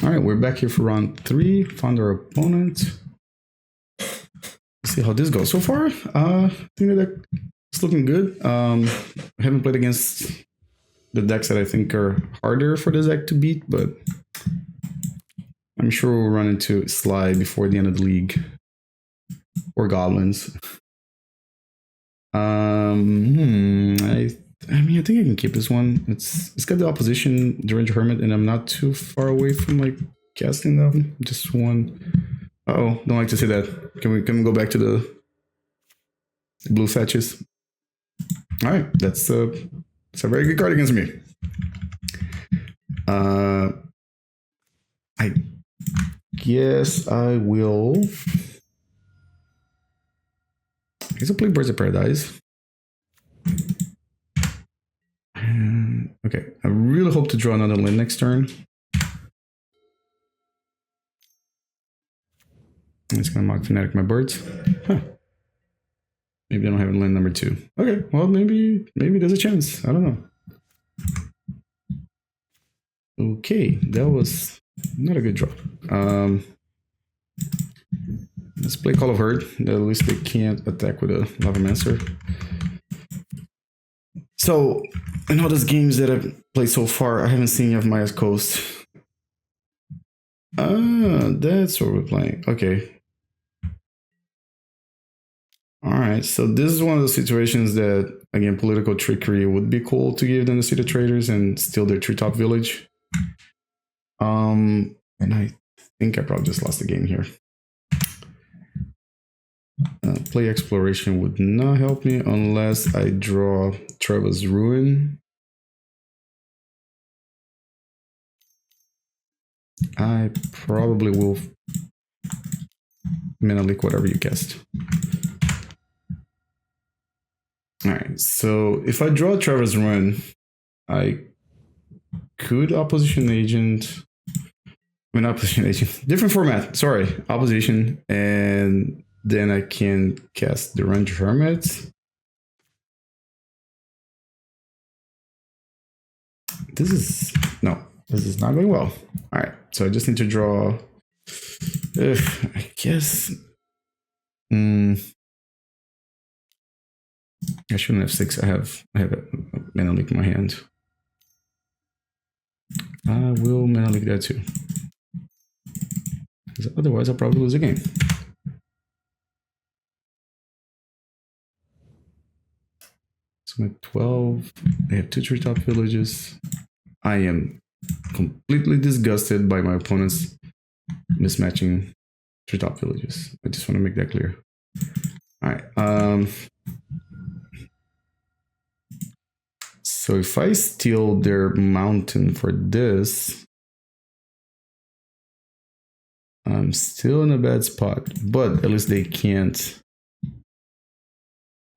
All right, we're back here for round 3. Found our opponent. Let's see how this goes. So far, I think the deck is looking good. I haven't played against the decks that I think are harder for this deck to beat, but I'm sure we'll run into Sly before the end of the league. Or Goblins. I mean, I think I can keep this one. It's got the opposition, Deranged Hermit, and I'm not too far away from like casting them. Just one. Uh-oh, don't like to say that. Can we go back to the blue fetches? Alright, that's a very good card against me. I guess I will. I guess I'll play Birds of Paradise. Okay, I really hope to draw another land next turn. I'm just gonna mark Fanatic my birds. Huh. Maybe I don't have a land number 2. Okay, well maybe there's a chance. I don't know. Okay, that was not a good draw. Let's play Call of Herd. At least they can't attack with a Lavamancer. So, in all those games that I've played so far, I haven't seen Yavimaya Coast. Ah, that's what we're playing. Okay. Alright, so this is one of those situations that, again, Political Trickery would be cool to give them the City of Traitors and steal their treetop village. And I think I probably just lost the game here. Play Exploration would not help me unless I draw Treva's Ruin. I probably will Mana Leak whatever you guessed. Alright, so if I draw Treva's Ruin, I could Opposition Agent. I mean, opposition, different format. Sorry, opposition, and then I can cast Deranged Hermit. This is not going well. All right, so I just need to draw. I guess. I shouldn't have 6. I have a mana leak in my hand. I will mana leak that too. Because otherwise I'll probably lose the game. So I'm at 12. They have 2 treetop villages. I am completely disgusted by my opponents mismatching treetop villages. I just want to make that clear. Alright. So if I steal their mountain for this, I'm still in a bad spot, but at least they can't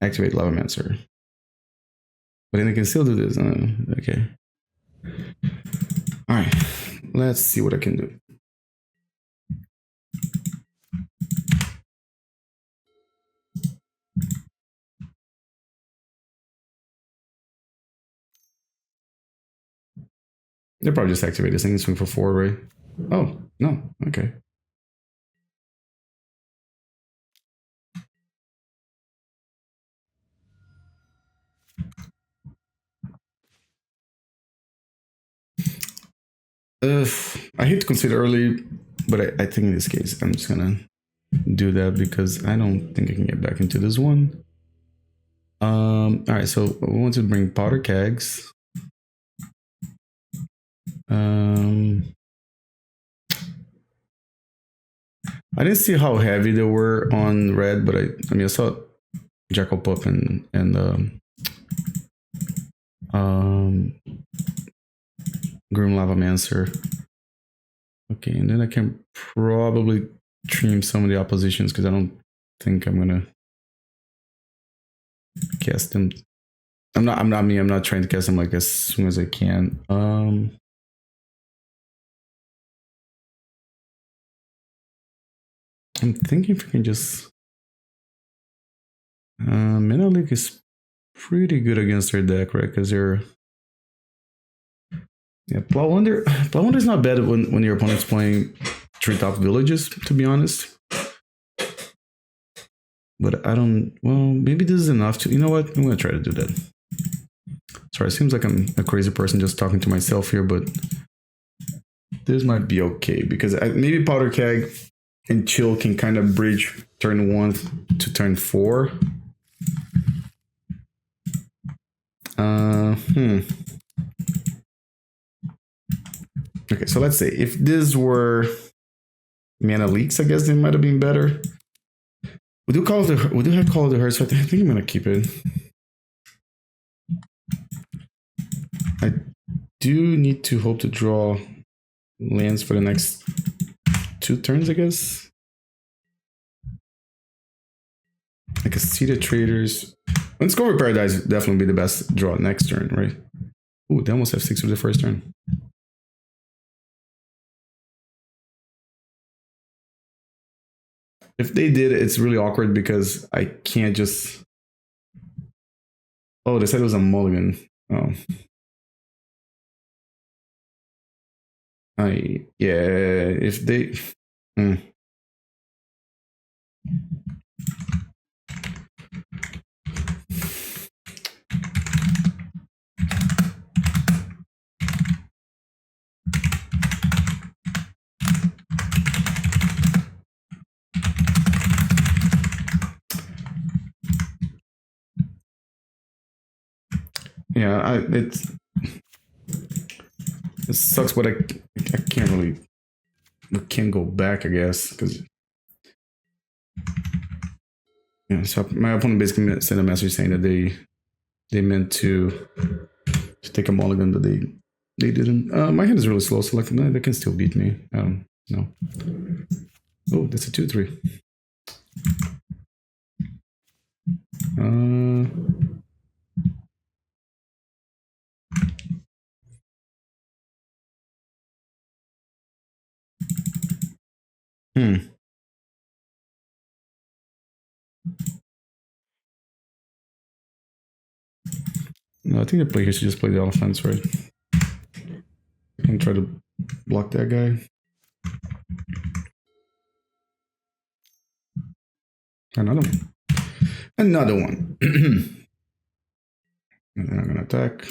activate Lavamancer. But then I can still do this. Okay. All right. Let's see what I can do. They'll probably just activate this thing and swing for 4, right? Oh, no. Okay. I hate to consider early, but I think in this case, I'm just gonna do that because I don't think I can get back into this one. All right, so we want to bring Powder Kegs. I didn't see how heavy they were on red, but I mean, I saw Jackal Pup and Grim Lavamancer. Okay, and then I can probably trim some of the oppositions because I don't think I'm gonna cast them. I'm not trying to cast them like as soon as I can. I'm thinking if I can just Mana Leak is pretty good against their deck, right? Because they're Plow Under. Plow Under is not bad when your opponent's playing treetop villages, to be honest. But I don't. Well, maybe this is enough to. You know what? I'm gonna try to do that. Sorry, it seems like I'm a crazy person just talking to myself here, but this might be okay because maybe Powder Keg and Chill can kind of bridge turn 1 to turn 4. Okay, so let's say if this were Mana Leaks, I guess they might have been better. We do have Call of the Heart, so I think I'm gonna keep it. I do need to hope to draw lands for the next 2 turns, I guess. Like a City of Traitors. Undiscovered Paradise would definitely be the best draw next turn, right? Ooh, they almost have 6 for the first turn. If they did, it's really awkward because I can't just... Oh, they said it was a mulligan. Oh. Yeah, if they... Yeah, it sucks, but I can't really... I can't go back, I guess, because... Yeah, so my opponent basically sent a message saying that they meant to take a mulligan, but they didn't. My hand is really slow, so like, no, they can still beat me. I don't know. Oh, that's a 2/3. Hmm. No, I think the player should just play the elephants, right? And try to block that guy. Another one. Another one. And then I'm gonna attack.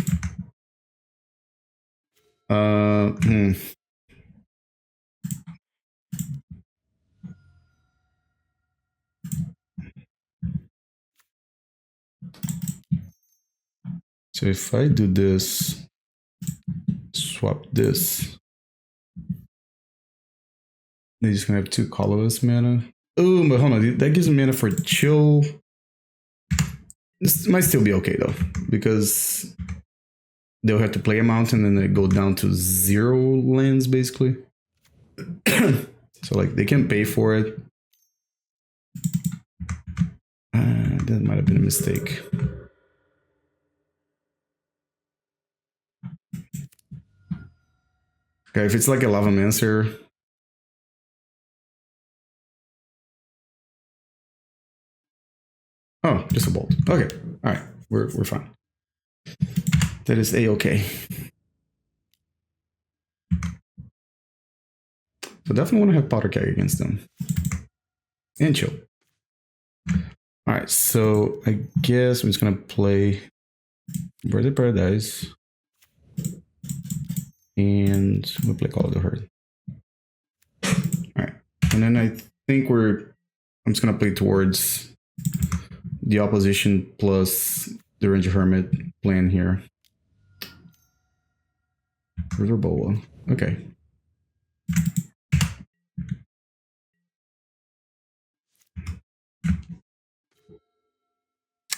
So if I do this, swap this, they're just gonna have 2 colorless mana. Oh, but hold on, that gives them mana for chill. This might still be okay though, because they'll have to play a mountain and then go down to 0 lands basically. So like they can pay for it. That might have been a mistake. Okay, if it's like a lava mancer. Oh, just a bolt. Okay, all right, we're fine. That is a-okay. So definitely want to have Powder Keg against them. And chill. All right, so I guess I'm just gonna play Undiscovered Paradise, and we'll play Call of the Herd. All right, and then I think I'm just gonna play towards the opposition plus the Deranged Hermit plan here. River Boa. Okay.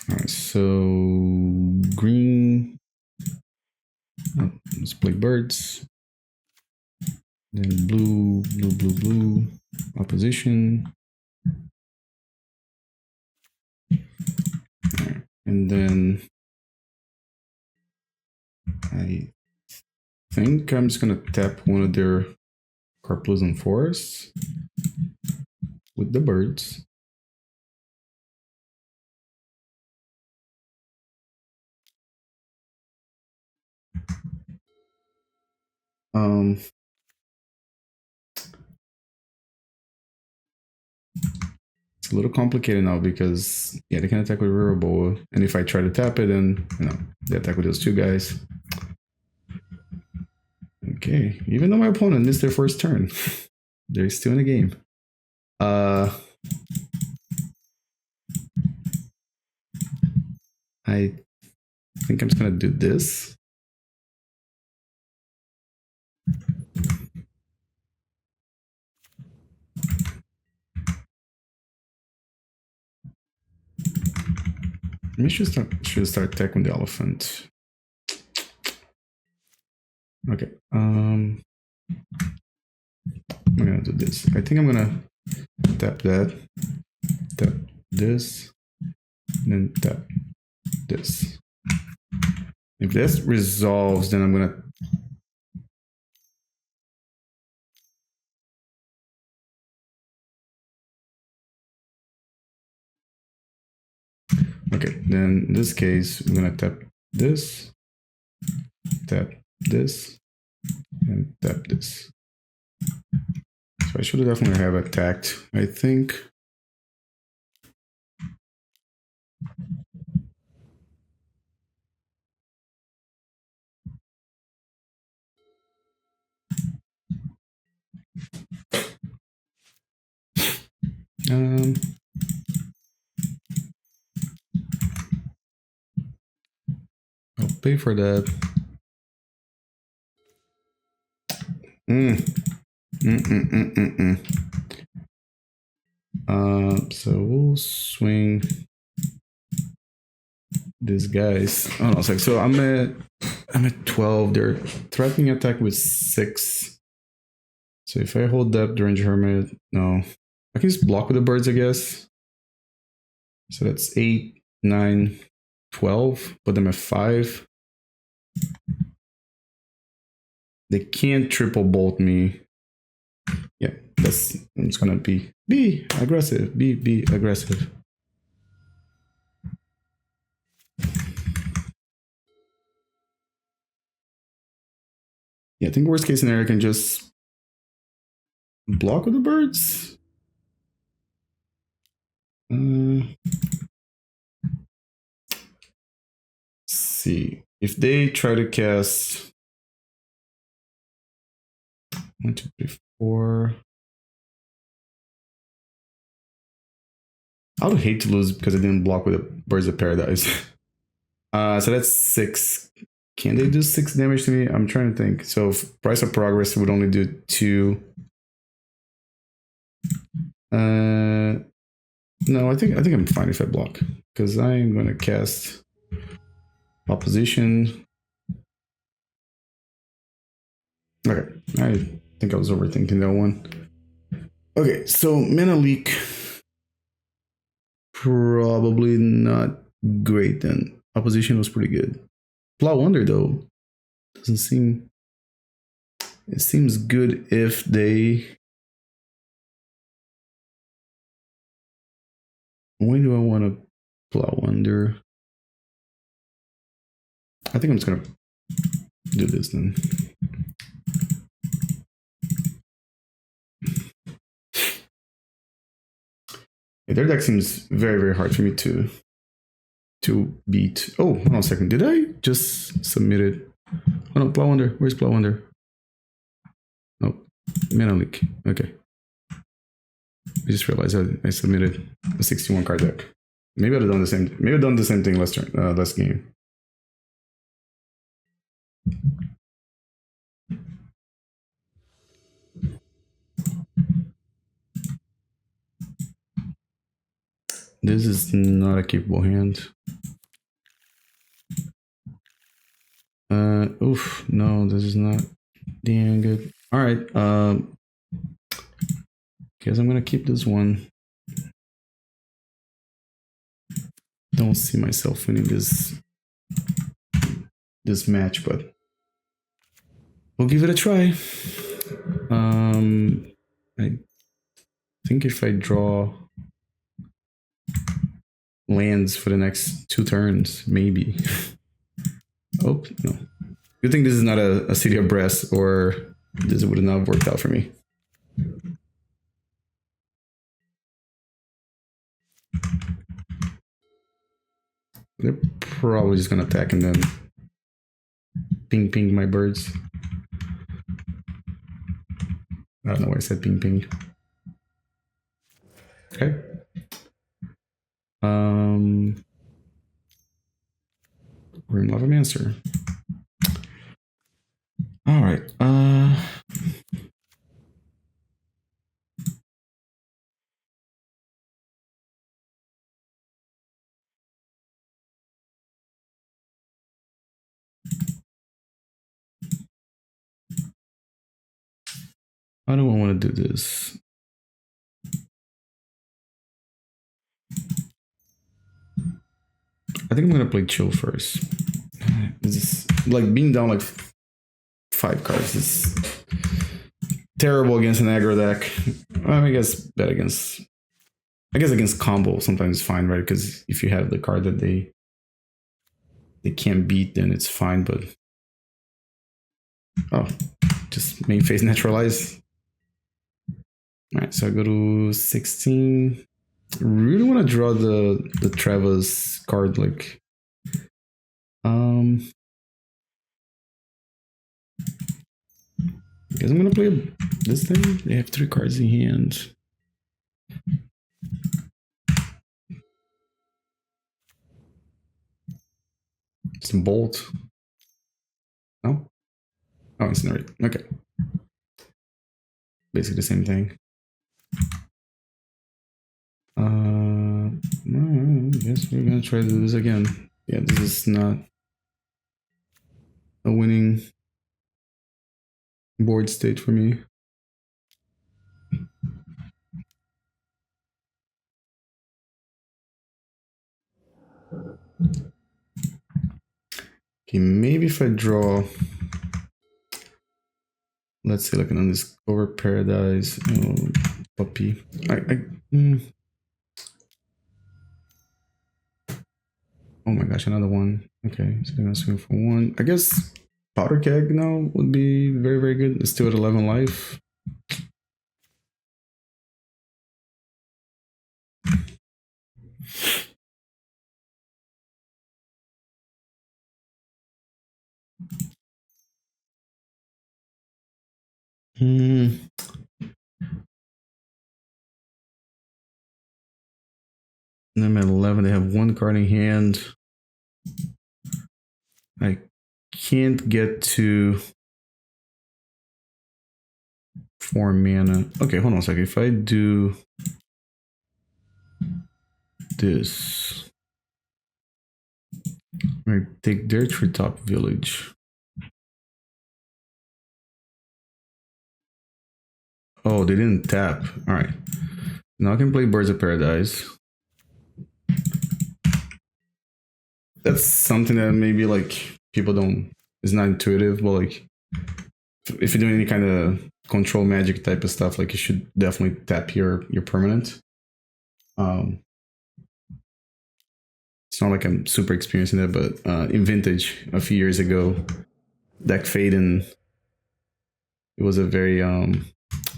All right, so green. Oh, let's play birds. Then blue, blue, blue, blue. Opposition. Right. And then I think I'm just gonna tap one of their Carplusen forests with the birds. It's a little complicated now because yeah, they can attack with River Boa, and if I try to tap it, then they attack with those 2 guys. Okay, even though my opponent missed their first turn, they're still in the game. I think I'm just gonna do this. Maybe should start attacking the elephant. Okay. I'm gonna do this. I think I'm gonna tap that, tap this, and then tap this. If this resolves, then I'm gonna okay, then in this case, I'm gonna tap this, and tap this. So I should definitely have attacked, I think. I'll pay for that. So we'll swing these guys. Oh no, it's like so I'm at 12. They're threatening attack with 6. So if I hold up Deranged Hermit, no. I can just block with the birds, I guess. So that's 8, 9, 12. Put them at 5. They can't triple bolt me. Yeah, That's, I'm just gonna be aggressive, be aggressive. Yeah, I think worst case scenario I can just block with the birds. See if they try to cast 1, 2, 3, 4. I would hate to lose because I didn't block with the Birds of Paradise. So that's 6. Can they do 6 damage to me? I'm trying to think. So Price of Progress would only do 2. No, I think I'm fine if I block because I'm gonna cast Opposition. Okay, I think I was overthinking that one. Okay, so Mana Leak. Probably not great then. Opposition was pretty good. Plow Under though doesn't seem. It seems good if they. When do I want to Plow Under? I think I'm just gonna do this then. Yeah, their deck seems very, very hard for me to beat. Oh, hold on a second. Did I just submit it? Oh no, Plow Under. Where's Plow Under? Oh, Mana Leak. Okay. I just realized I submitted a 61 card deck. Maybe I'd have done the same. Maybe I've done the same thing last turn, last game. This is not a capable hand. Oof, no, this is not damn good. All right, guess I'm gonna keep this one. Don't see myself winning this match, but we'll give it a try. I think if I draw lands for the next 2 turns, maybe. Oh, no. Good thing this is not a City of Brass, or this would not have worked out for me. They're probably just gonna attack and then ping my birds. I don't know why I said ping. Okay. We're in Lavamancer. All right. How do I want to do this? I think I'm gonna play Chill first. This is like being down like 5 cards is terrible against an aggro deck. I guess bet against. I guess against combo sometimes it's fine, right? Because if you have the card that they can't beat, then it's fine. But oh, just main phase Naturalize. All right, so I go to 16. Really want to draw the Treva's card, like guess I'm gonna play this thing. They have 3 cards in hand. Some Bolt. No? Oh, Incinerate. Okay. Basically the same thing. I guess we're gonna try to do this again. Yeah, this is not a winning board state for me. Okay, maybe if I draw Let's see, like an Undiscovered Paradise. Oh, puppy. Oh my gosh, another one. Okay, so they're gonna swing for one. I guess Powder Keg now would be very, very good. It's still at 11 life. And I'm at 11. They have one card in hand. I can't get to 4 mana. Okay, hold on a second. If I do this, I take their treetop village. Oh, they didn't tap. All right. Now I can play Birds of Paradise. That's something that maybe like people don't, it's not intuitive, but like if you're doing any kind of control magic type of stuff, like you should definitely tap your permanent. It's not like I'm super experienced in it, but in Vintage a few years ago, deck Faden, it was a very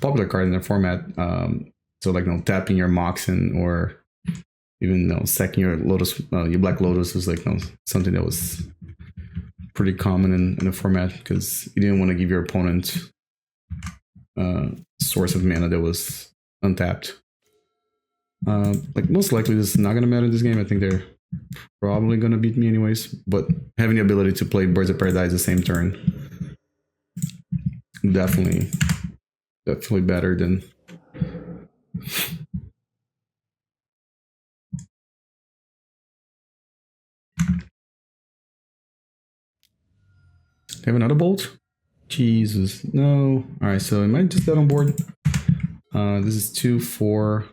popular card in the format. So like, tapping your Moxen or even sacking your Lotus, your Black Lotus was like something that was pretty common in the format because you didn't want to give your opponent source of mana that was untapped. Like most likely this is not going to matter in this game. I think they're probably going to beat me anyways, but having the ability to play Birds of Paradise the same turn, definitely better than they have another bolt. Jesus, no. All right, so am I just dead on board? This is 2, 4,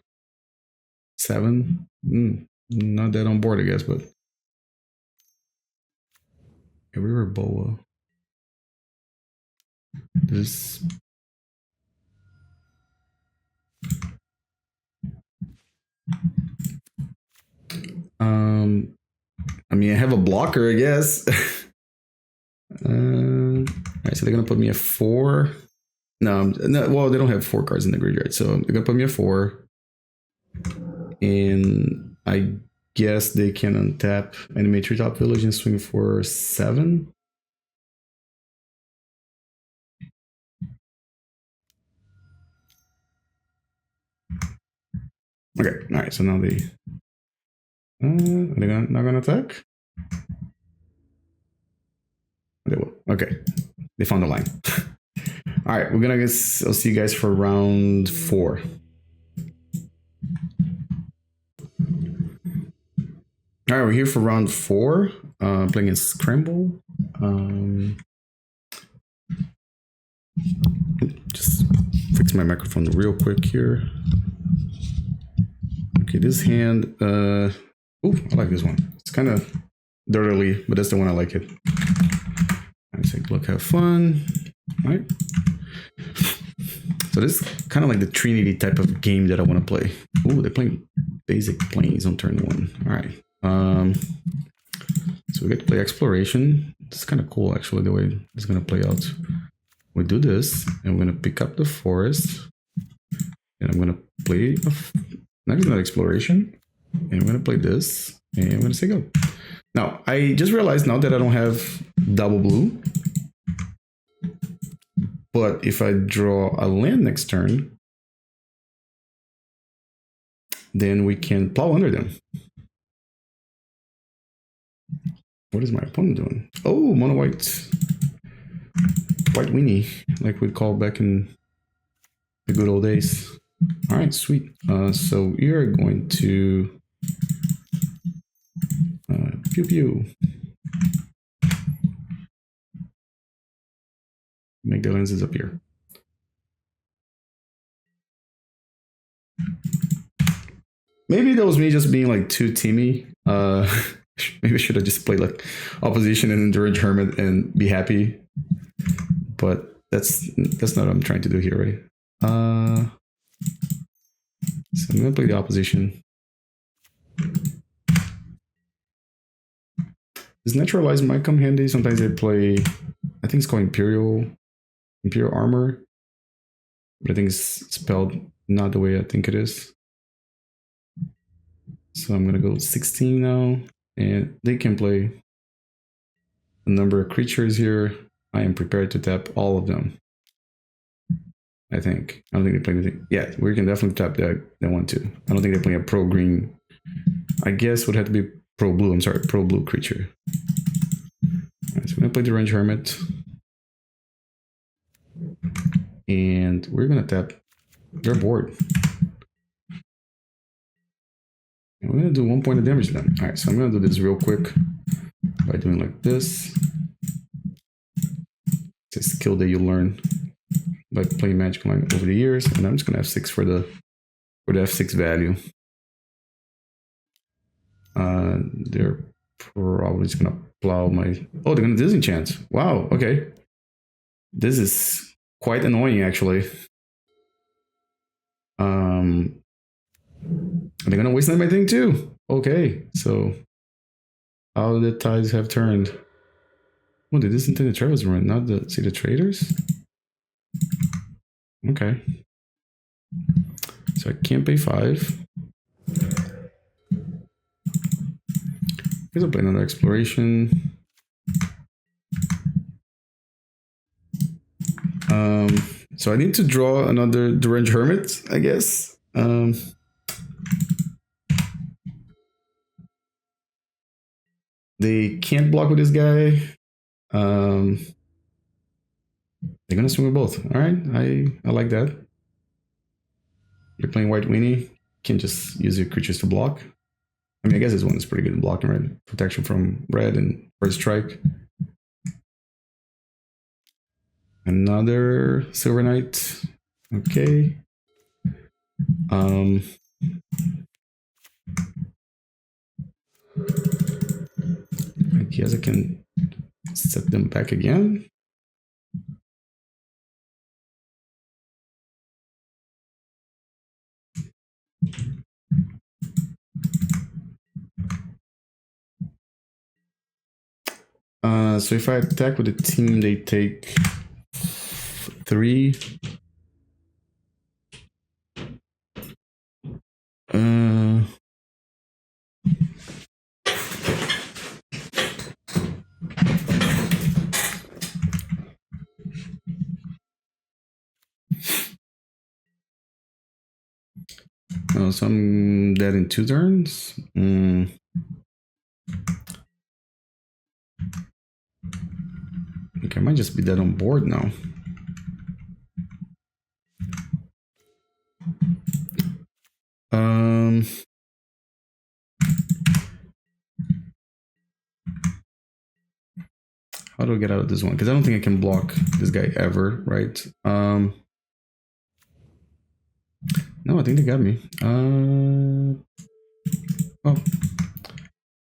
7. Not dead on board, I guess, but a River Boa. This. I mean, I have a blocker, I guess. All right, so they're gonna put me at 4. No, well, they don't have 4 cards in the graveyard, so they're gonna put me at 4. And I guess they can untap Animate Treetop Village and swing for 7. Okay, all right, so now they are they not gonna attack? They will. Okay, they found the line. All right, I'll see you guys for round 4. All right, we're here for round 4. Playing a Scramble. Just fix my microphone real quick here. Okay, this hand. Oh, I like this one. It's kind of dirtily, but that's the one I like it. I say, look, have fun. All right. So this is kind of like the Trinity type of game that I want to play. Oh, they're playing basic planes on turn 1. All right. So we get to play Exploration. It's kind of cool, actually, the way it's going to play out. We do this, and we're going to pick up the forest. And I'm going to play not Exploration. And I'm going to play this. And I'm going to say go. Now, I just realized now that I don't have double blue. But if I draw a land next turn, then we can plow under them. What is my opponent doing? Oh, mono white. White weenie, like we'd call back in the good old days. All right, sweet. So we are going to pew pew. Make the lenses appear. Maybe that was me just being like too teamy. Maybe I should have just played like opposition and Deranged Hermit and be happy. But That's not what I'm trying to do here, right? So I'm gonna play the opposition. This Naturalize might come handy. Sometimes I play, I think it's called Imperial Armor, but I think it's spelled not the way I think it is. So I'm gonna go 16 now, and they can play a number of creatures here. I am prepared to tap all of them. I think. I don't think they play anything. Yeah, we can definitely tap that one too. I don't think they play a pro green. I guess would have to be pro blue. I'm sorry, pro blue creature. Alright, so I'm gonna play Deranged Hermit. And we're gonna tap their board. And we're gonna do 1 point of damage then. Alright, so I'm gonna do this real quick by doing like this. It's a skill that you learn by playing Magic Online over the years, and I'm just gonna have 6 for the F6 value. They're probably just gonna plow my. Oh, they're gonna disenchant. Wow. Okay. This is quite annoying, actually. They're gonna waste my thing too. Okay. So, how the tides have turned. Oh, they disenchanted the Treva's run, not the City of Traitors. Okay. So I can't pay 5. Here's a play another exploration. So I need to draw another Deranged Hermit, I guess. They can't block with this guy. They're gonna swing with both. All right, I like that. You're playing white weenie. Can just use your creatures to block. I mean, I guess this one is pretty good at blocking, right? Protection from red and first strike. Another Silver Knight. Okay. I guess I can set them back again. So if I attack with the team, they take 3. Oh, so I'm dead in 2 turns. Okay, I might just be dead on board now. How do I get out of this one? Because I don't think I can block this guy ever, right? No, I think they got me. Oh.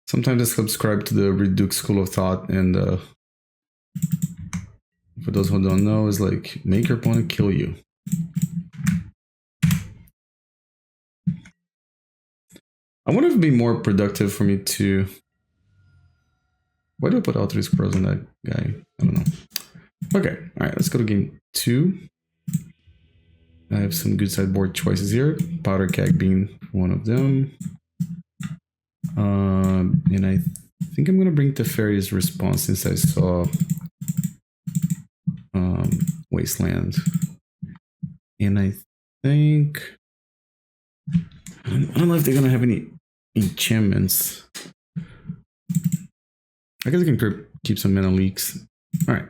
Sometimes I subscribe to the Reduke School of Thought, and for those who don't know, is like, make your opponent kill you. I wonder if it'd be more productive for me to... Why do I put all 3 squirrels on that guy? I don't know. Okay, alright, let's go to game 2. I have some good sideboard choices here. Powder Keg being one of them. And I think I'm gonna bring Teferi's response since I saw Wasteland. And I think... I don't know if they're gonna have any enchantments. I guess I can keep some mana leaks. Alright.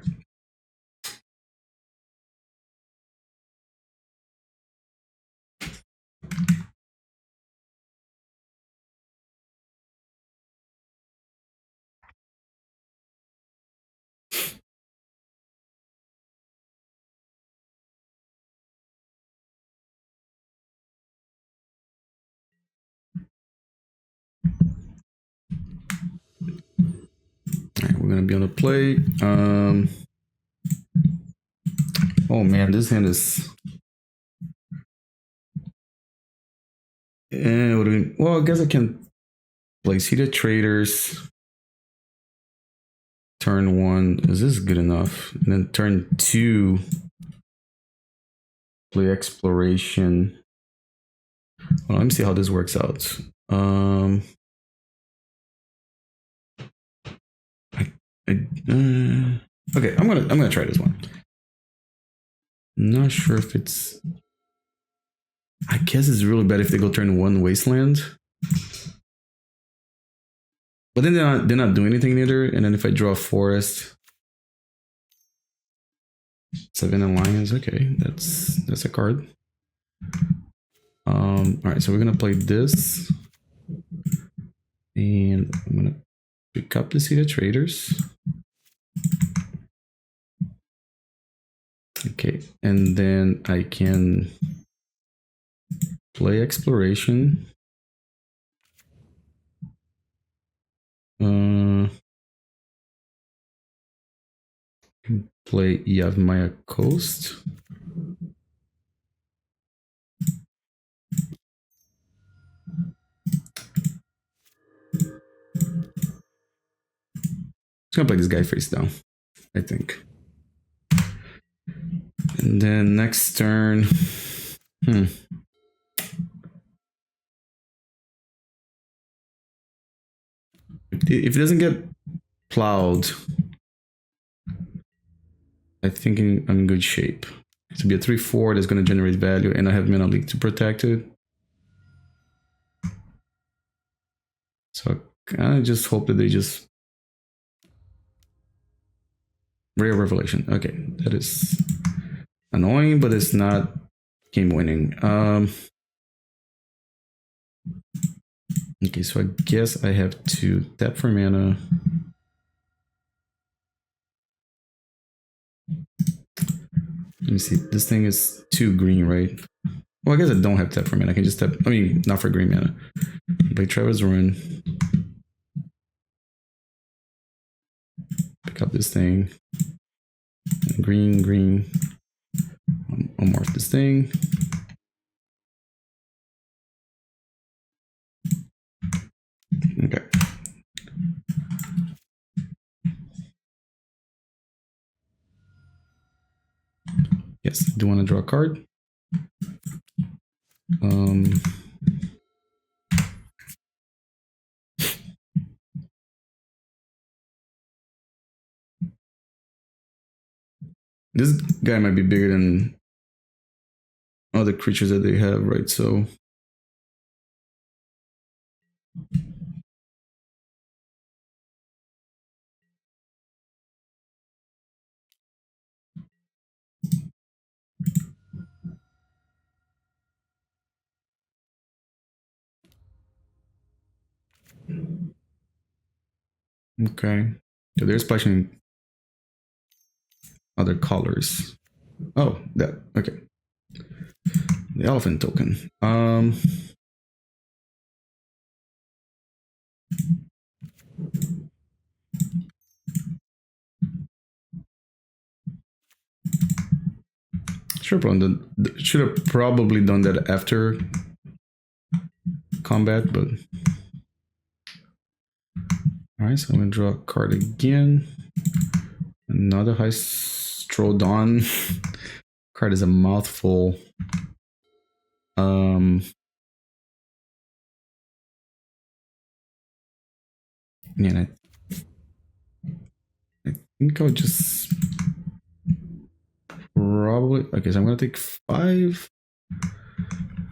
Alright, we're gonna be on the play. Oh man, this hand is. Well, I guess I can play City of Traitors. Turn 1. Is this good enough? And then turn 2. Play Exploration. Well, let me see how this works out. Okay, I'm gonna try this one. I'm not sure if it's. I guess it's really bad if they go turn 1 Wasteland. But then they're not doing anything either. And then if I draw a Forest, 7 Alliance. Okay, that's a card. All right, so we're gonna play this, and I'm gonna pick up the City of Traitors. Okay, and then I can play Exploration. Play Yavimaya Coast. Just gonna play this guy face down, I think. And then next turn, if it doesn't get plowed, I think I'm in good shape. To be a 3/4 that's going to generate value, and I have Mana Leak to protect it. So I kind of just hope that they just Rare Revelation. Okay, that is annoying, but it's not game winning. Okay, so I guess I have to tap for mana. Let me see. This thing is 2 green, right? Well, I guess I don't have tap for mana. I can just tap. I mean, not for green mana. Play Treva's Ruin. Pick up this thing. Green, green. I'll morph this thing. Okay. Yes, I do want to draw a card. This guy might be bigger than other creatures that they have, right? So okay. So they're splashing other colors. Oh, that okay. The elephant token. Should have probably done that after combat, but all right. So I'm gonna draw a card again. Another Hystrodon. Card is a mouthful. Yeah, I think I'll just probably. Okay, so I'm gonna take 5.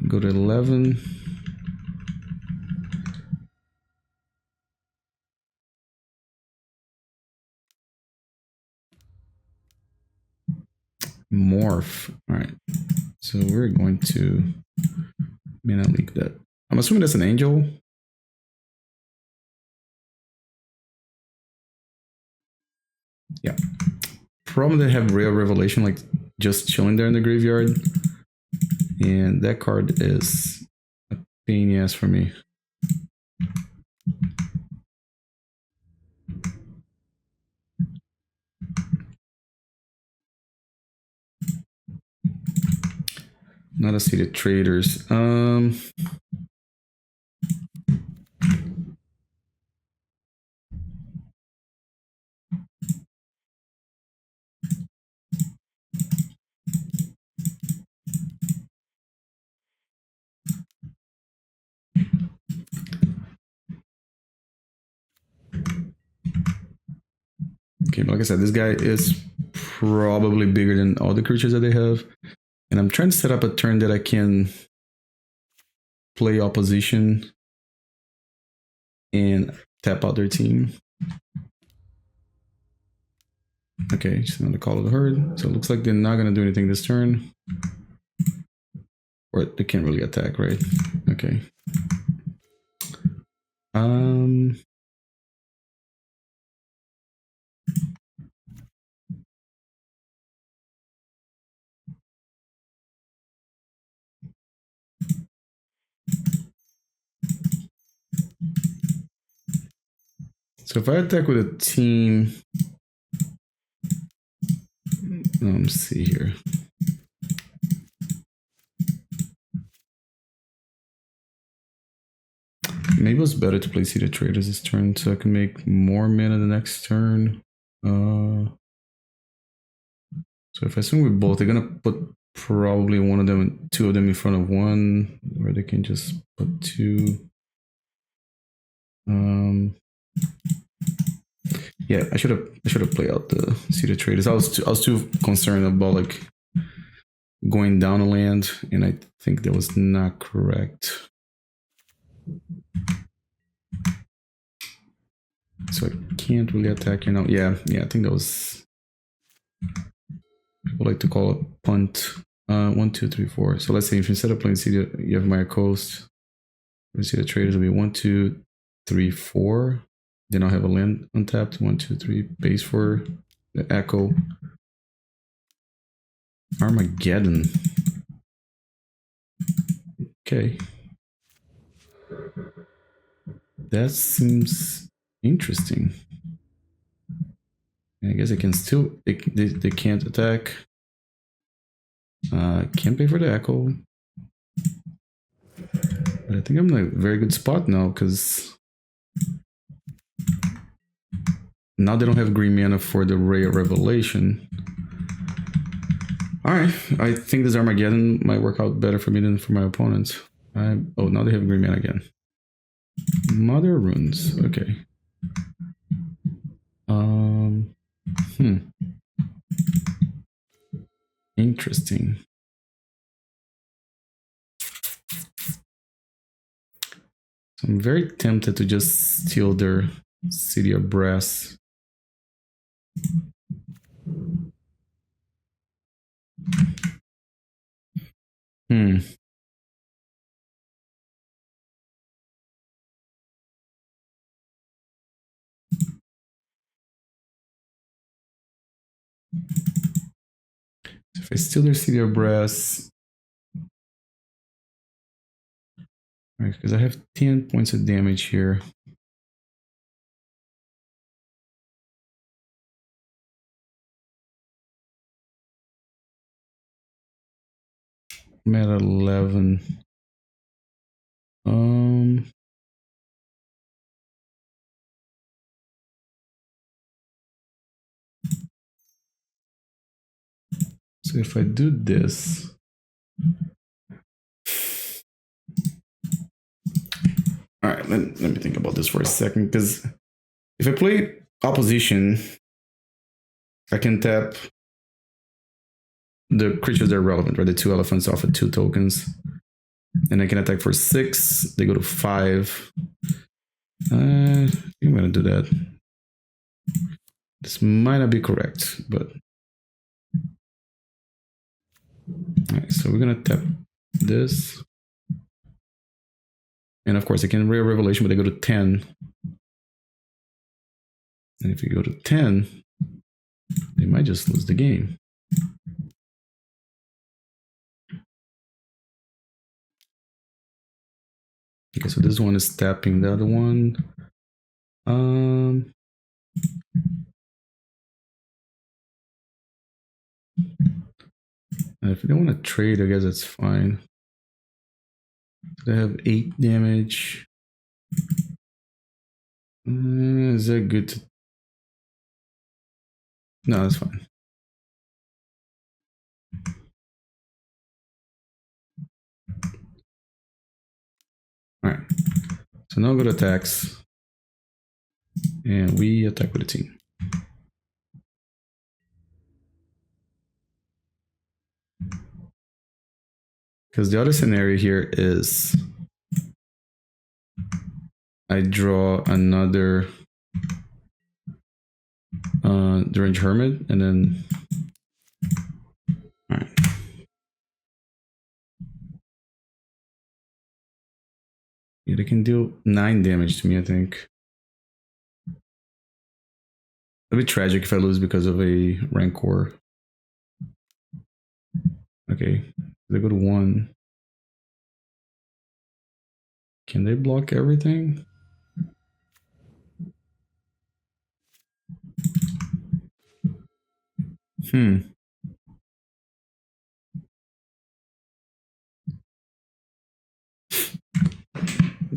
Go to 11. Morph. All right. So we're going to Mana Leak that. I'm assuming that's an angel. Yeah. Probably they have Rare Revelation like just chilling there in the graveyard. And that card is a pain in the ass for me. Not a City of Traitors. Okay, like I said, this guy is probably bigger than all the creatures that they have. And I'm trying to set up a turn that I can play opposition and tap out their team. Okay, just another Call of the Herd. So it looks like they're not going to do anything this turn. Or they can't really attack, right? Okay. So if I attack with a team, let's see here. Maybe it's better to play City of Traitors this turn so I can make more mana the next turn. So if I swing with both, they're gonna put probably one of them, two of them in front of one, or they can just put two. Yeah, I should have played out the City of Traitors. I was too concerned about like going down a land, and I think that was not correct. So I can't really attack here now. Yeah, I think that was. People like to call it punt. 1, 2, 3, 4. So let's say if instead of playing City of Yavimaya Coast, City of Traitors will be 1, 2, 3, 4. Then I'll have a land untapped. 1, 2, 3. Base for the Echo. Armageddon. Okay. That seems interesting. I guess I can still, they can't attack. Can't pay for the Echo. But I think I'm in a very good spot now because now they don't have green mana for the Ray of Revelation. Alright, I think this Armageddon might work out better for me than for my opponents. Oh, now they have green mana again. Mother Runes, okay. Interesting. So I'm very tempted to just steal their City of Brass. So if I steal their City of Brass, right, because I have 10 points of damage here. I'm at 11. So if I do this, all right, let me think about this for a second, because if I play opposition, I can tap the creatures that are relevant, right? The 2 elephants off of 2 tokens. And I can attack for 6. They go to 5. I think I'm going to do that. This might not be correct, but... Alright, so we're going to tap this. And of course, I can Ray of Revelation, but they go to 10. And if you go to 10, they might just lose the game. Okay, so this one is tapping the other one. And if you don't want to trade, I guess that's fine. They have 8 damage. Is that good to... No, that's fine. Alright. So now go to attacks. And we attack with a team. Because the other scenario here is I draw another Deranged Hermit, and then... Alright. Yeah, they can deal 9 damage to me, I think. It'd be tragic if I lose because of a Rancor. Okay, they go to 1. Can they block everything?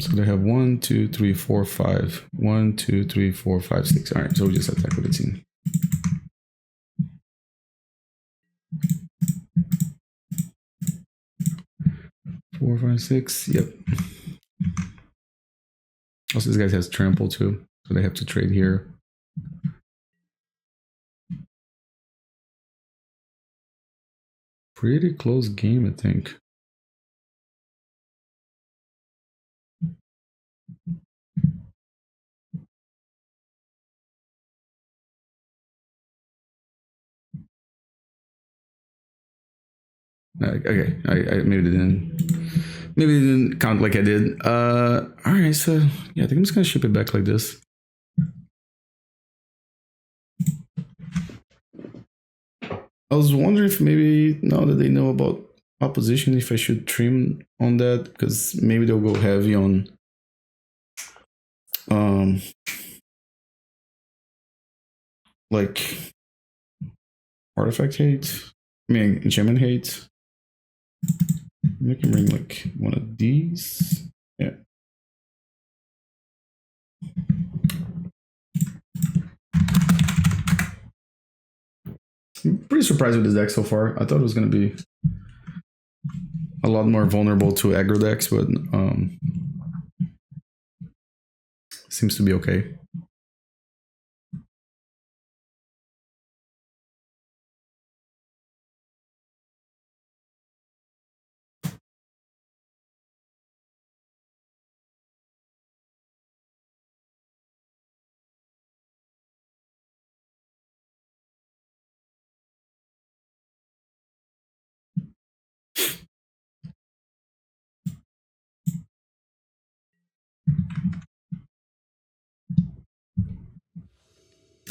So they have 1, 2, 3, 4, 5. 1, 2, 3, 4, 5, 6. Alright, so we just attack with the team. Four, 5, 6. Yep. Also, this guy has trample too, so they have to trade here. Pretty close game, I think. Okay, I maybe didn't count like I did. All right, so yeah, I think I'm just gonna ship it back like this. I was wondering if maybe now that they know about opposition, if I should trim on that, because maybe they'll go heavy on like artifact hate. I mean enchantment hate. I can bring like one of these. Yeah. I'm pretty surprised with this deck so far. I thought it was going to be a lot more vulnerable to aggro decks, but seems to be okay.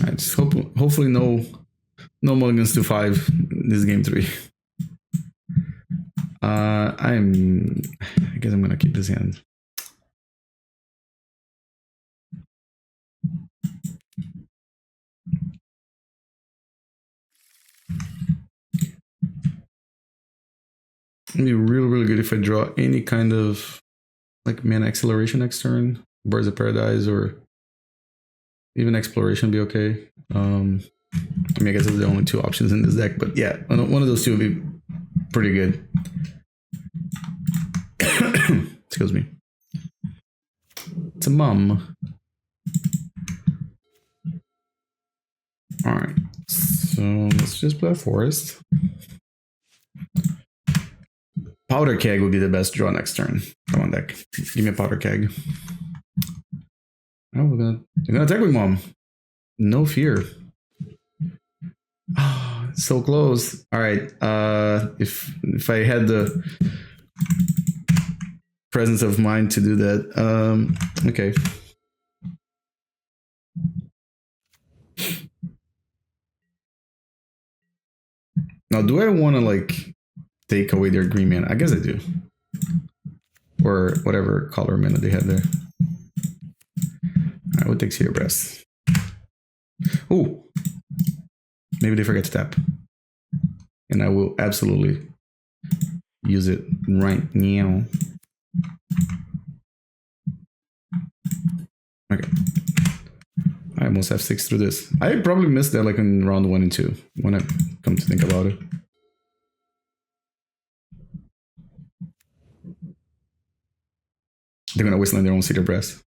I just hopefully no mulligans to 5 this game 3. I guess I'm gonna keep this hand. It'd be really good if I draw any kind of like mana acceleration next turn, Birds of Paradise, or even exploration would be okay. I mean, I guess there's the only 2 options in this deck, but yeah, one of those 2 would be pretty good. Excuse me. It's a mum. Alright, so let's just play a forest. Powder Keg would be the best draw next turn. Come on, deck. Give me a Powder Keg. Oh, we're gonna attack with mom. No fear. Oh, so close. All right. If I had the presence of mind to do that. Okay. Now, do I want to like take away their green mana? I guess I do. Or whatever color mana they had there. All right, what takes here, breast? Oh, maybe they forget to tap. And I will absolutely use it right now. Okay. I almost have 6 through this. I probably missed that like in round 1 and 2 when I come to think about it. They're gonna wasteland their own City of Brass.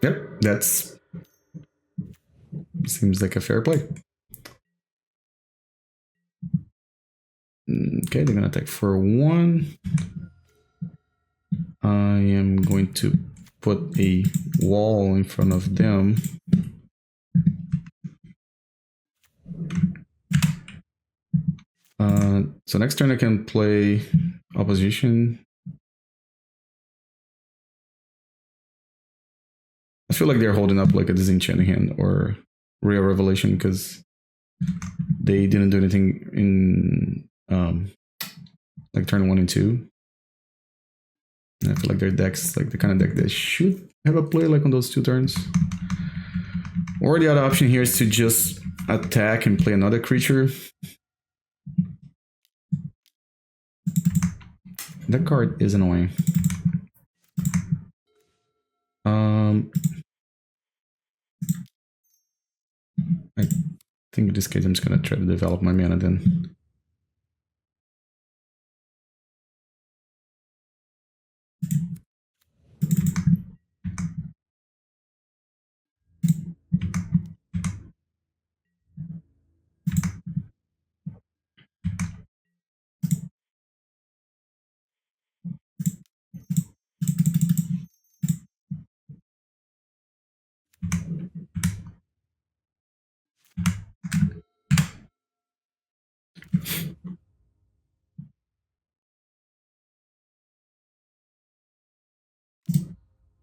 Yep, that's seems like a fair play. Okay, they're gonna attack for 1. I am going to put a wall in front of them. So next turn I can play opposition. I feel like they're holding up like a disenchanting hand or Real Revelation because they didn't do anything in like turn 1 and 2. And I feel like their deck's like the kind of deck that should have a play like on those 2 turns. Or the other option here is to just attack and play another creature. That card is annoying. I think in this case I'm just gonna try to develop my mana then.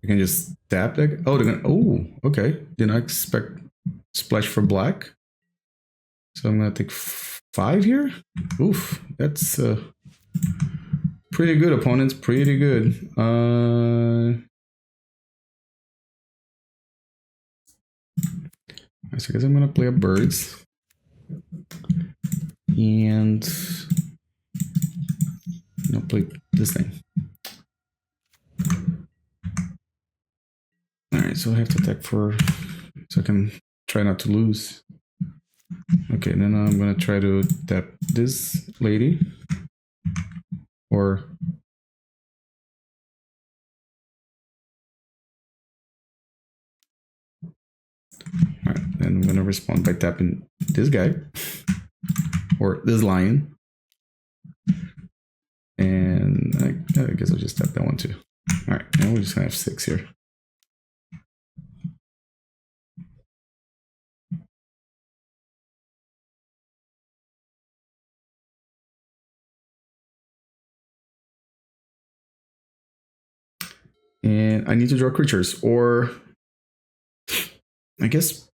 You can just tap that. Oh, they're gonna. Oh, okay. Did not expect splash for black. So I'm gonna take 5 here. Oof, that's pretty good, opponents. Pretty good. So I guess I'm gonna play up birds, and I'll play this thing. Alright, so I have to attack for, so I can try not to lose. Okay, then I'm gonna try to tap this lady. Or... Alright, then I'm gonna respond by tapping this guy. Or this lion. And I guess I'll just tap that one too. Alright, now we're just gonna have 6 here. And I need to draw creatures, or I guess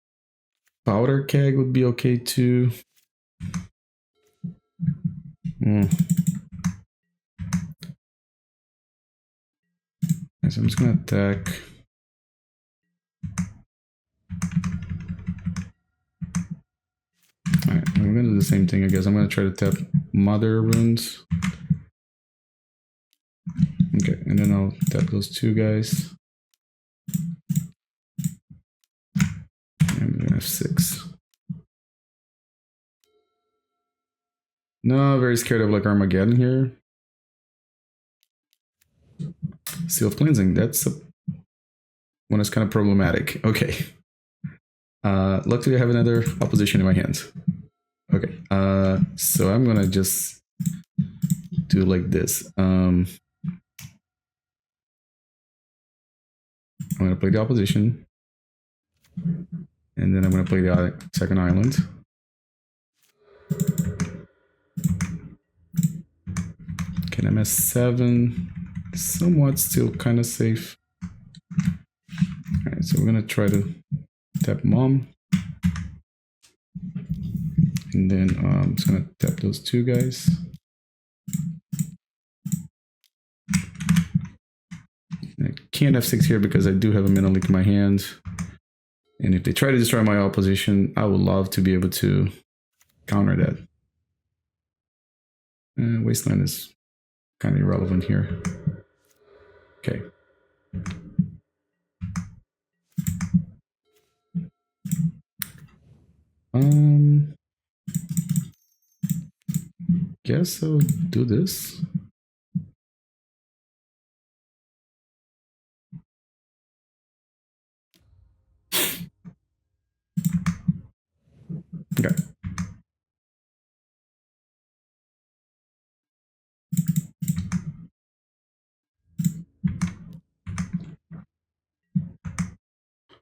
Powder Keg would be okay too. So I'm just gonna attack. Alright, I'm gonna do the same thing, I guess. I'm gonna try to tap Mother Runes. Okay, and then I'll tap those 2 guys. And I'm gonna have 6. No, very scared of like Armageddon here. Seal of Cleansing, that's one that's kind of problematic. Okay. Luckily I have another opposition in my hands. Okay, so I'm gonna just do like this. I'm gonna play the opposition. And then I'm gonna play the second island. Okay, I'm at 7. Somewhat still kind of safe. Alright, so we're gonna try to tap Mom. And then I'm just gonna tap those 2 guys. I can't have 6 here because I do have a mana leak in my hand. And if they try to destroy my opposition, I would love to be able to counter that. Wasteland is kind of irrelevant here. Okay. Guess I'll do this. Okay.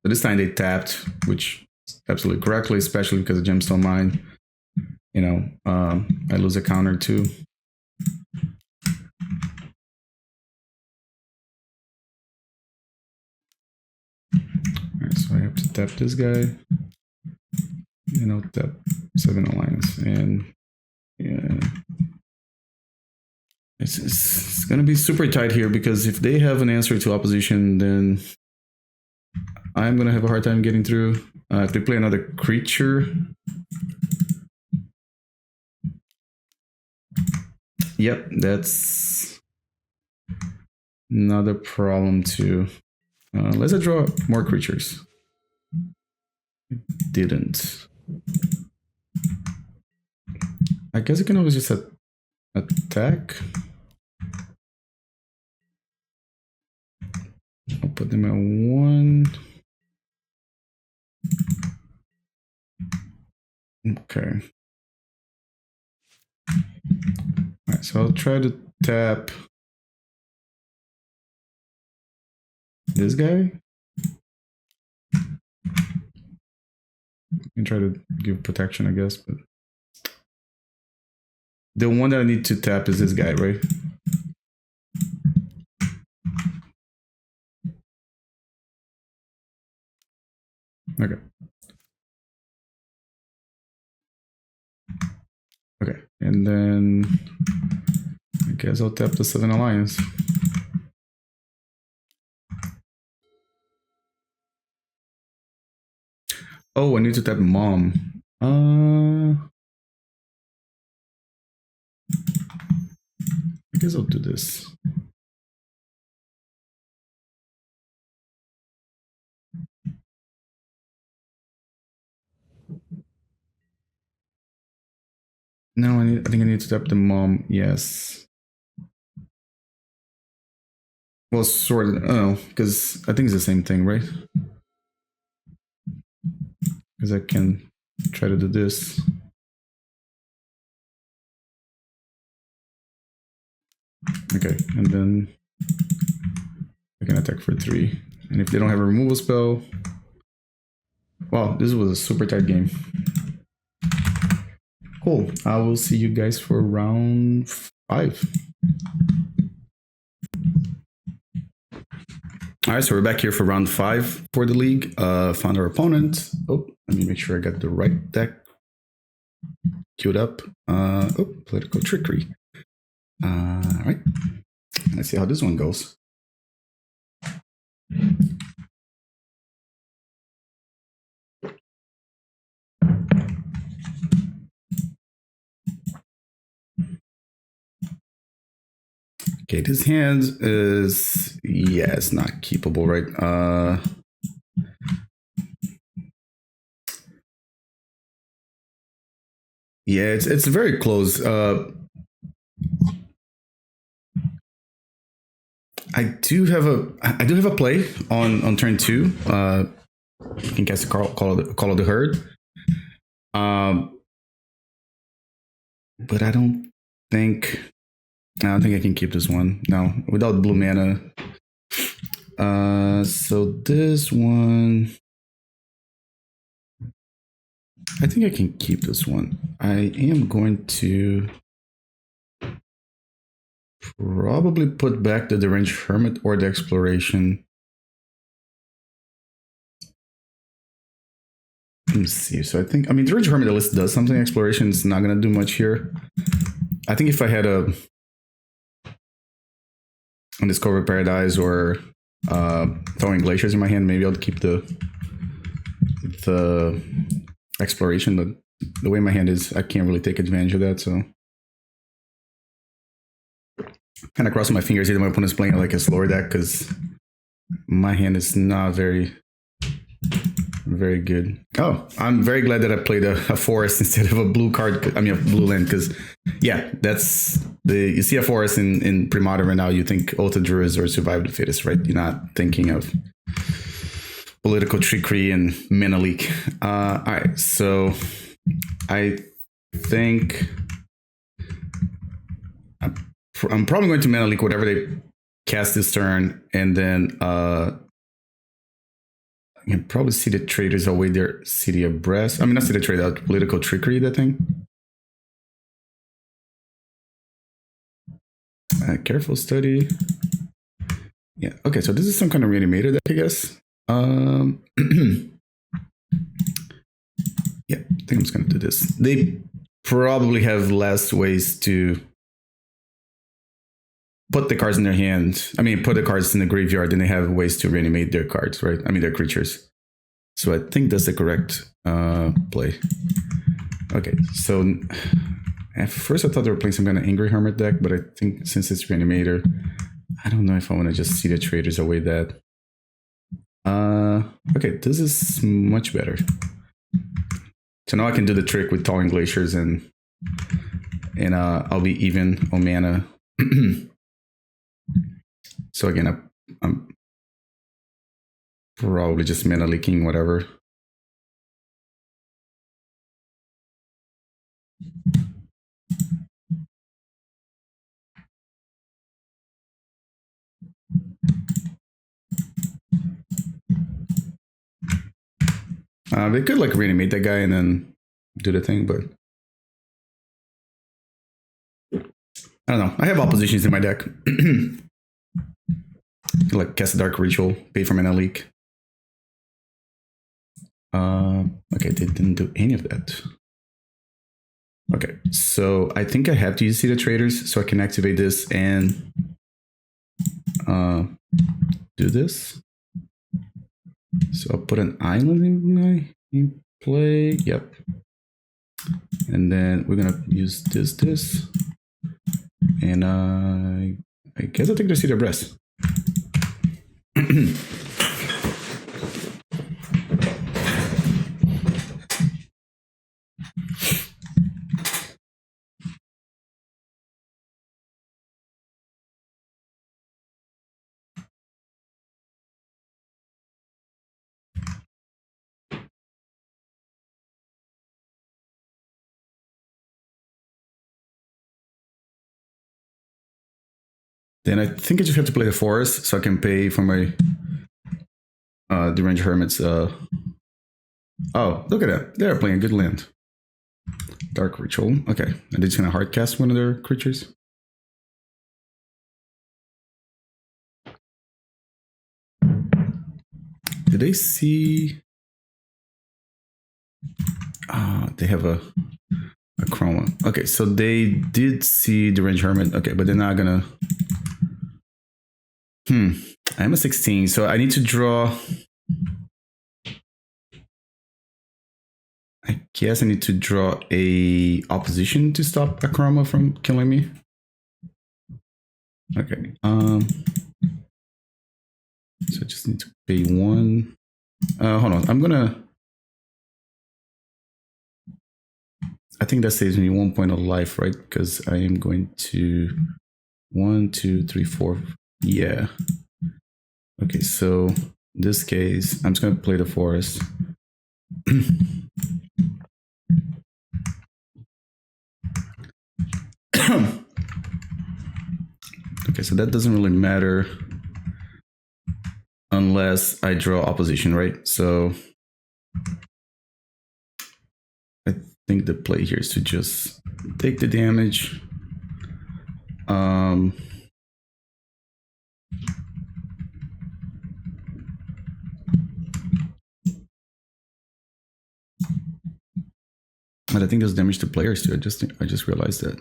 So this time they tapped, which is absolutely correctly, especially because of Gemstone Mine. You know, I lose a counter too. Alright, so I have to tap this guy. And I'll tap 7 Alliance. And yeah. It's gonna be super tight here because if they have an answer to opposition, then I'm gonna have a hard time getting through. If they play another creature, yep, that's another problem too. Let's draw more creatures. Didn't. I guess I can always just attack. I'll put them at 1. Okay. Alright, so I'll try to tap this guy. And try to give protection, I guess, but the one that I need to tap is this guy, right? Okay. Okay, and then I guess I'll tap the 7 Alliance. Oh, I need to tap Mom. I guess I'll do this. No, I think I need to tap the Mom. Yes. Well, sort of. Oh, because I think it's the same thing, right? Because I can try to do this. Okay, and then I can attack for 3. And if they don't have a removal spell, wow, this was a super tight game. Cool. I will see you guys for round 5. All right, so we're back here for round 5 for the league. Found our opponent. Oh, let me make sure I got the right deck queued up. Oh, Political Trickery. All right, let's see how this one goes. Okay, this hand is, yeah, it's not keepable, right? Yeah, it's very close. I do have a play on turn 2. You can cast a call of the herd. But I don't think I can keep this one. No, without blue mana. So this one, I think I can keep this one. I am going to probably put back the Deranged Hermit or the Exploration. Let me see. So I think, Deranged Hermit at least does something. Exploration is not going to do much here. I think if I had a Undiscovered Paradise or Thawing Glaciers in my hand, maybe I'll keep the with exploration, but the way my hand is, I can't really take advantage of that. So kind of crossing my fingers either my opponent's playing like a slower deck, because my hand is not very good. Oh, I'm very glad that I played a forest instead of a blue card. I mean, a blue land, because yeah, that's you see a forest in Premodern right now, you think Ultra Druids or Survive the Fittest, right? You're not thinking of Political Trickery and Mana Leak. All right, so I think I'm probably going to Mana Leak whatever they cast this turn, and then I can probably see the Traitors away their City of Brass. I mean, not City of Traitors, Political Trickery, that thing. Careful study. Yeah, okay, so this is some kind of Reanimator deck, I guess. Yeah, I think I'm just gonna do this. They probably have less ways to put the cards in their hand. I mean, put the cards in the graveyard than they have ways to reanimate their cards, right? I mean, their creatures. So I think that's the correct play. Okay, so at first I thought they were playing some kind of Angry Hermit deck, but I think since it's Reanimator, I don't know if I want to just see the Traitors away that. Okay, this is much better. So now I can do the trick with Thawing Glaciers and I'll be even on mana. So again, I'm probably just mana leaking whatever. They could like reanimate that guy and then do the thing, but I don't know. I have oppositions in my deck. Like cast a Dark Ritual, pay for mana leak. Okay, they didn't do any of that. Okay, so I think I have to use City of Traitors so I can activate this and do this. So I'll put an island in play. Yep. And then we're gonna use this. And I guess I'll take the City of Brass. Then I think I just have to play the forest so I can pay for my Deranged Hermit's. Oh, look at that. They're playing a good land. Dark Ritual. Okay. And they're just going to hardcast one of their creatures. Did they see... they have a chroma. Okay, so they did see Deranged Hermit. Okay, but they're not going to... I'm a 16, so I need to draw... I guess I need to draw a opposition to stop a chroma from killing me. Okay. So I just need to pay one. Hold on. I'm gonna. I think that saves me 1 point of life, right? Because I am going to 1, 2, 3, 4. Yeah. Okay. So in this case, I'm just gonna play the forest. Okay, so that doesn't really matter unless I draw opposition, right? So I think the play here is to just take the damage. But I think there's damage to players too. I just realized that.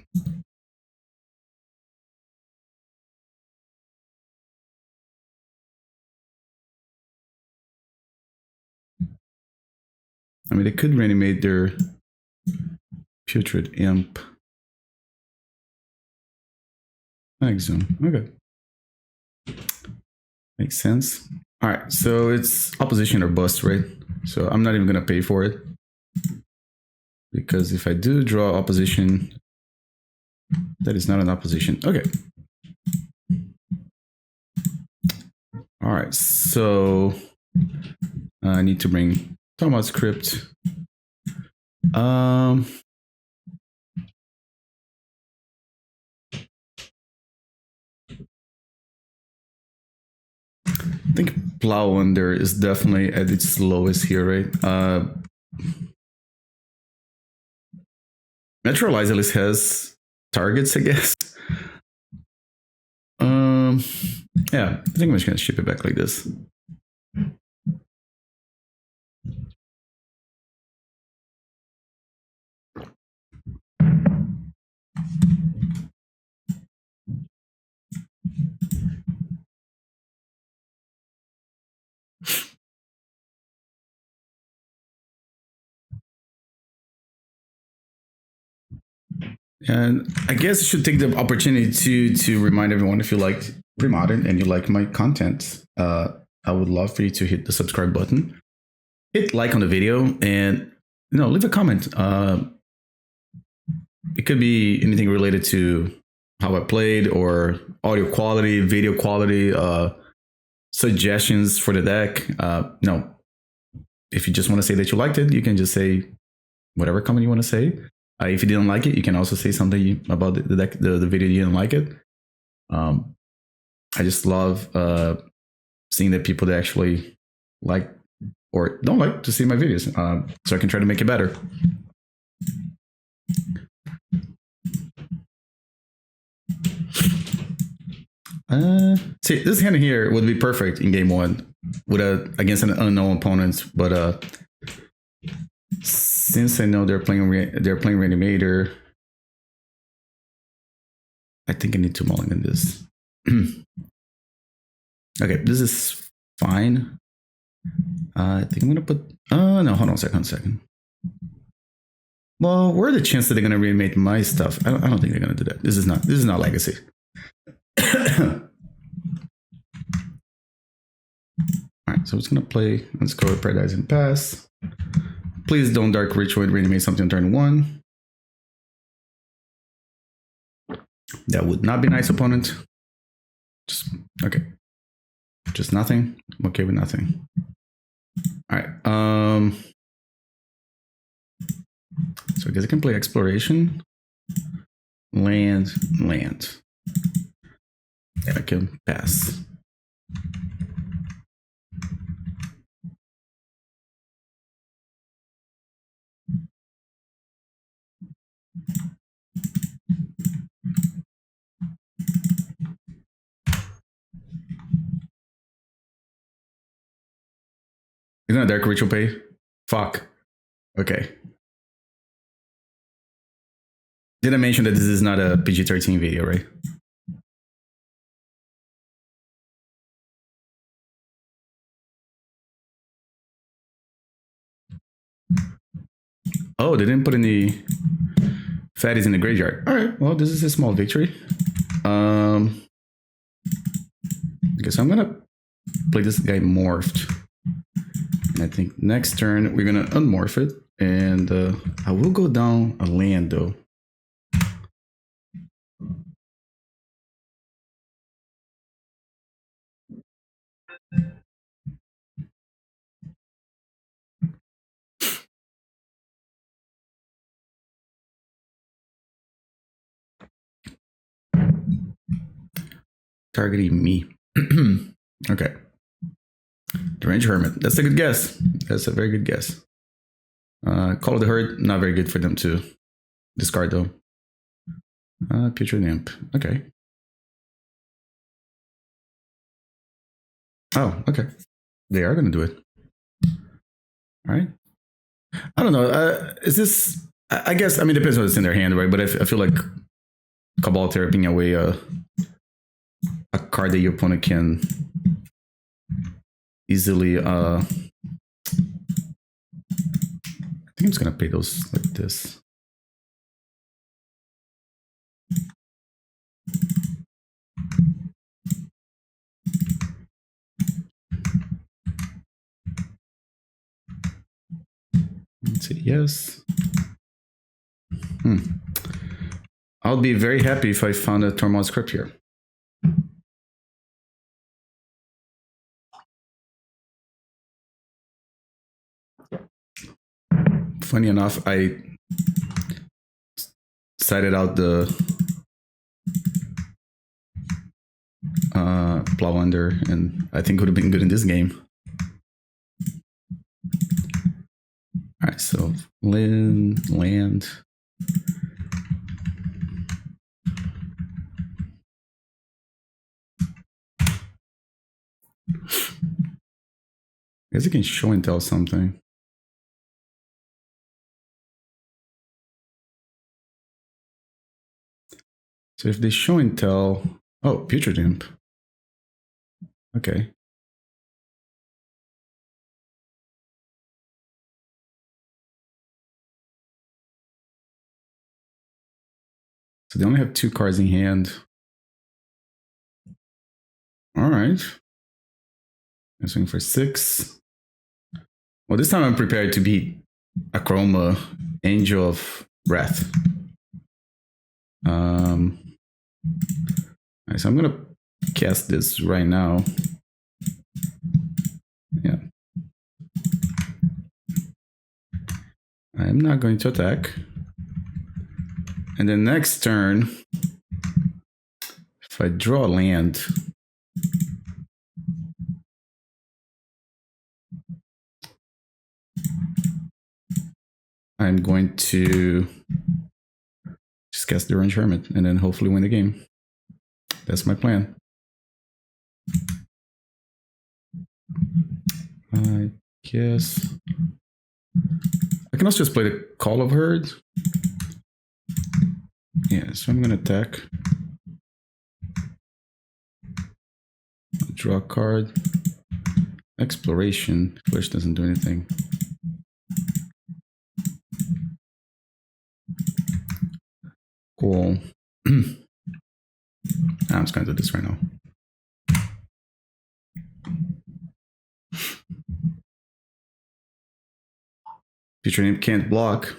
I mean, they could reanimate their Putrid Imp. Exhume. Okay. Makes sense. All right, so it's opposition or bust, right? So I'm not even gonna pay for it. Because if I do draw opposition, that is not an opposition. Okay. All right, so I need to bring Tormod's Crypt. I think Plow Under is definitely at its lowest here, right? Naturalize at least has targets, I guess. Yeah, I think I'm just gonna ship it back like this. And I guess I should take the opportunity to remind everyone, if you like Premodern and you like my content, I would love for you to hit the subscribe button, hit like on the video, and leave a comment. It could be anything related to how I played, or audio quality, video quality, suggestions for the deck. If you just want to say that you liked it, you can just say whatever comment you want to say. If you didn't like it, you can also say something about the deck, the video you didn't like it. I just love seeing that people that actually like or don't like to see my videos, so I can try to make it better. See, this hand here would be perfect in game one with against an unknown opponent, but since I know they're playing Reanimator, I think I need to mulligan this. Okay, this is fine. I think I'm gonna put. No, hold on a second. Well, what are the chances that they're gonna reanimate my stuff? I don't think they're gonna do that. This is not legacy. Alright, so it's gonna play Undiscovered Paradise and pass. Please don't Dark Ritual and reanimate something on turn 1. That would not be nice, opponent. Just nothing. I'm okay with nothing. Alright. So I guess I can play Exploration. Land. I can pass. Isn't that Dark Ritual pay? Fuck. Okay. Did I mention that this is not a PG-13 video, right? Oh, they didn't put any fatties in the graveyard. All right, well, this is a small victory. I guess I'm gonna play this guy morphed. And I think next turn we're gonna unmorph it, and I will go down a land though. Targeting me. Okay. Deranged Hermit. That's a good guess. That's a very good guess. Call of the Herd. Not very good for them to discard though. Putrid Imp. Okay. Oh, okay. They are going to do it. All right. I don't know. Is this... I guess, I mean, it depends on what's in their hand, right? But I feel like Cabal Therapying away a card that your opponent can easily I'm just gonna pay those like this. Let's see, yes. I'll be very happy if I found a Tormod Crypt here. Funny enough, I cited out the Plow Under, and I think it would have been good in this game. Alright, so land. I guess I can show and tell something. So if they show and tell, oh, Putrid Imp. Okay. So they only have 2 cards in hand. All right. I'm swinging for 6. Well, this time I'm prepared to beat a Chroma Angel of Wrath. All right, so I'm gonna cast this right now. Yeah. I'm not going to attack. And then next turn, if I draw a land, I'm going to just cast Deranged Hermit and then hopefully win the game. That's my plan. I guess I can also just play the Call of Herd. Yeah, so I'm gonna attack. Draw a card. Exploration, which doesn't do anything. Cool. I'm just gonna do this right now. Future name can't block.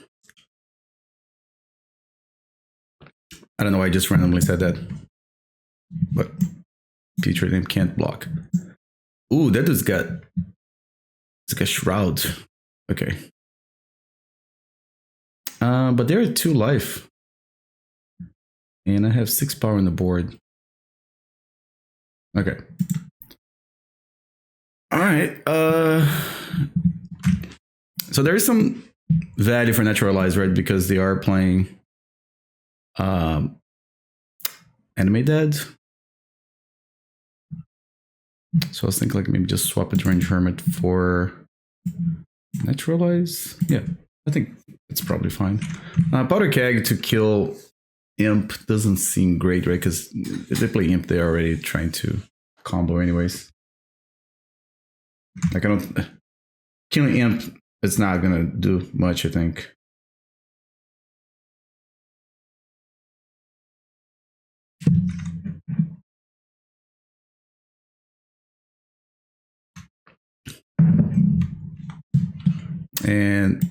I don't know why I just randomly said that. But future name can't block. Ooh, that dude's got, it's like a shroud. Okay. But they're at 2 life. And I have 6 power on the board. Okay. Alright. So there is some value for Naturalize, right? Because they are playing Enemy Dead. So I was thinking like maybe just swap a Deranged Hermit for Naturalize. Yeah, I think it's probably fine. Powder Keg to kill Imp doesn't seem great, right? Because if they play Imp, they're already trying to combo anyways. Like I don't... Killing Imp, it's not gonna do much, I think. And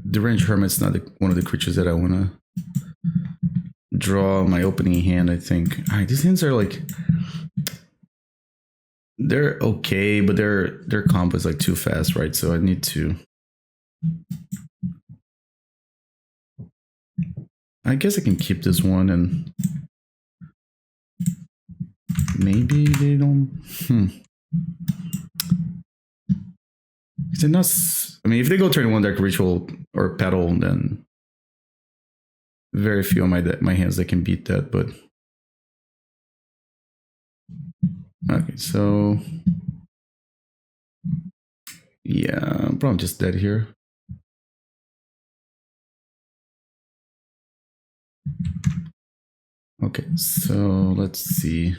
Deranged Hermit's not one of the creatures that I want to draw my opening hand, I think. All right, these hands are like... They're okay, but their combo is like too fast, right? So I need to... I guess I can keep this one and... Maybe they don't... Is it not... I mean, if they go turn 1 Dark Ritual or Petal, then very few of my hands that can beat that, but... Okay, so... Yeah, I'm probably just dead here. Okay, so let's see.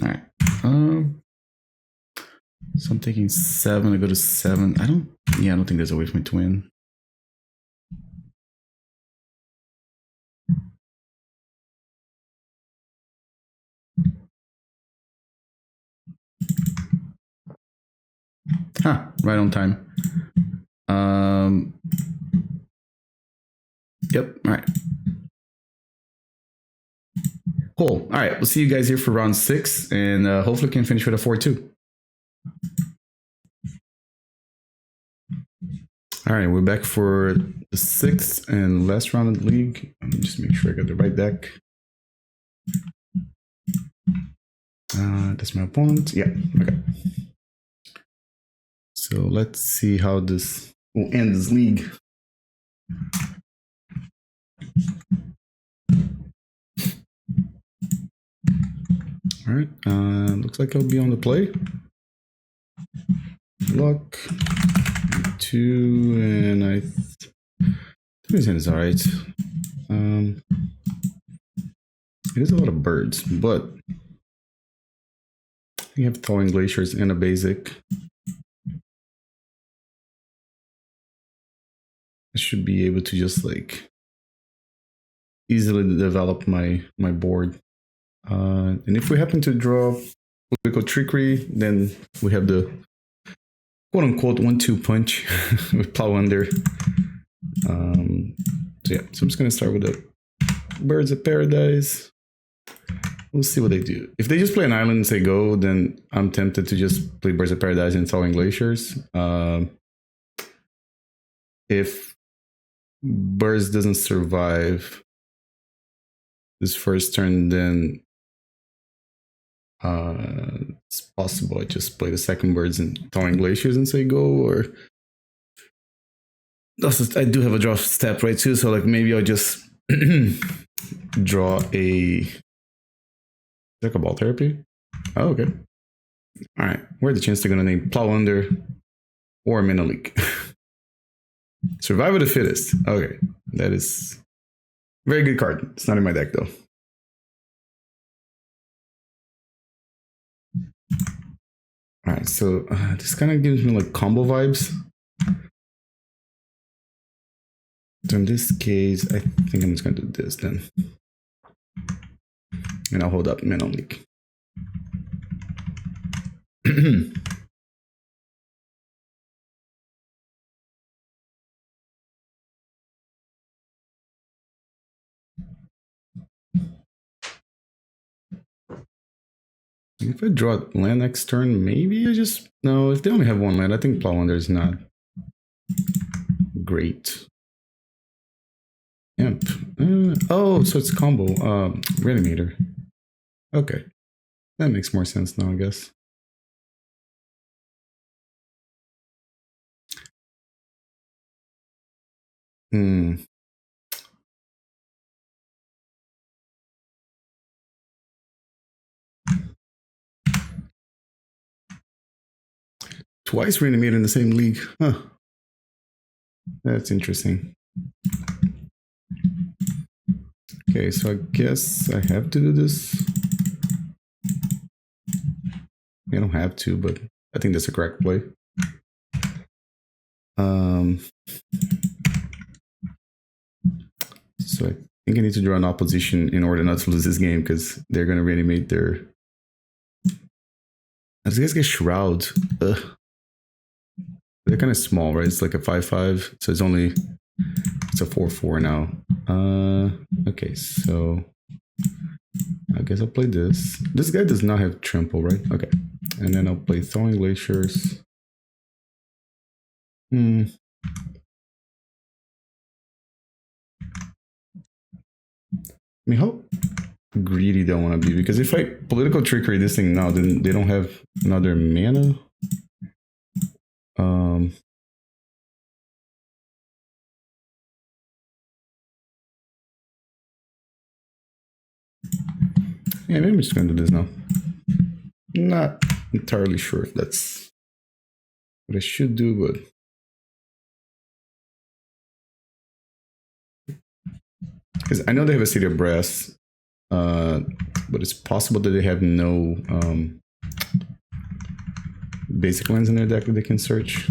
All right. So I'm taking 7. I go to 7. I don't think there's a way for me to win. Huh, right on time. Yep, all right. Cool. All right, we'll see you guys here for round 6, and hopefully we can finish with a 4-2. All right, we're back for the 6th and last round of the league. Let me just make sure I got the right deck. That's my opponent. Yeah, okay. So let's see how this will end this league. All right, looks like I'll be on the play. Luck 2, and I think his hand is all right. It is a lot of birds, but you have Thawing Glaciers and a basic. I should be able to just like easily develop my board. And if we happen to draw Political Trickery, then we have the quote-unquote 1-2 punch with Plow Under. So yeah, so I'm just going to start with the Birds of Paradise. We'll see what they do. If they just play an island and say go, then I'm tempted to just play Birds of Paradise and Thawing Glaciers. If Birds doesn't survive this first turn, then it's possible I just play the second Birds and Thawing Glaciers and say go, or also, I do have a draw step right too, so like maybe I'll just draw a ball therapy. Oh, okay. All right, where's the chance they're gonna name Plow Under or Mana Leak? Survive of the fittest. Okay, that is a very good card. It's not in my deck though. All right, so this kind of gives me like combo vibes. So in this case, I think I'm just going to do this then. And I'll hold up Mana Leak. If I draw land next turn, maybe I just... No, if they only have one land, I think Plow Under is not great. Imp. Oh, so it's combo. Reanimator. Okay. That makes more sense now, I guess. Twice Reanimator in the same league. Huh. That's interesting. Okay, so I guess I have to do this. I don't have to, but I think that's a correct play. So I think I need to draw an opposition in order not to lose this game, because they're going to reanimate their... These guys get Shroud. Ugh. They're kind of small, right? It's like a 5/5, so it's only... It's a 4/4 now. Okay, so... I guess I'll play this. This guy does not have trample, right? Okay. And then I'll play Thawing Glaciers. I mean, how greedy do I want to be? Because if I Political Trickery this thing now, then they don't have another mana. Yeah, maybe I'm just going to do this now. Not entirely sure if that's what I should do, but... Because I know they have a City of Brass, but it's possible that they have no basic lands in their deck that they can search.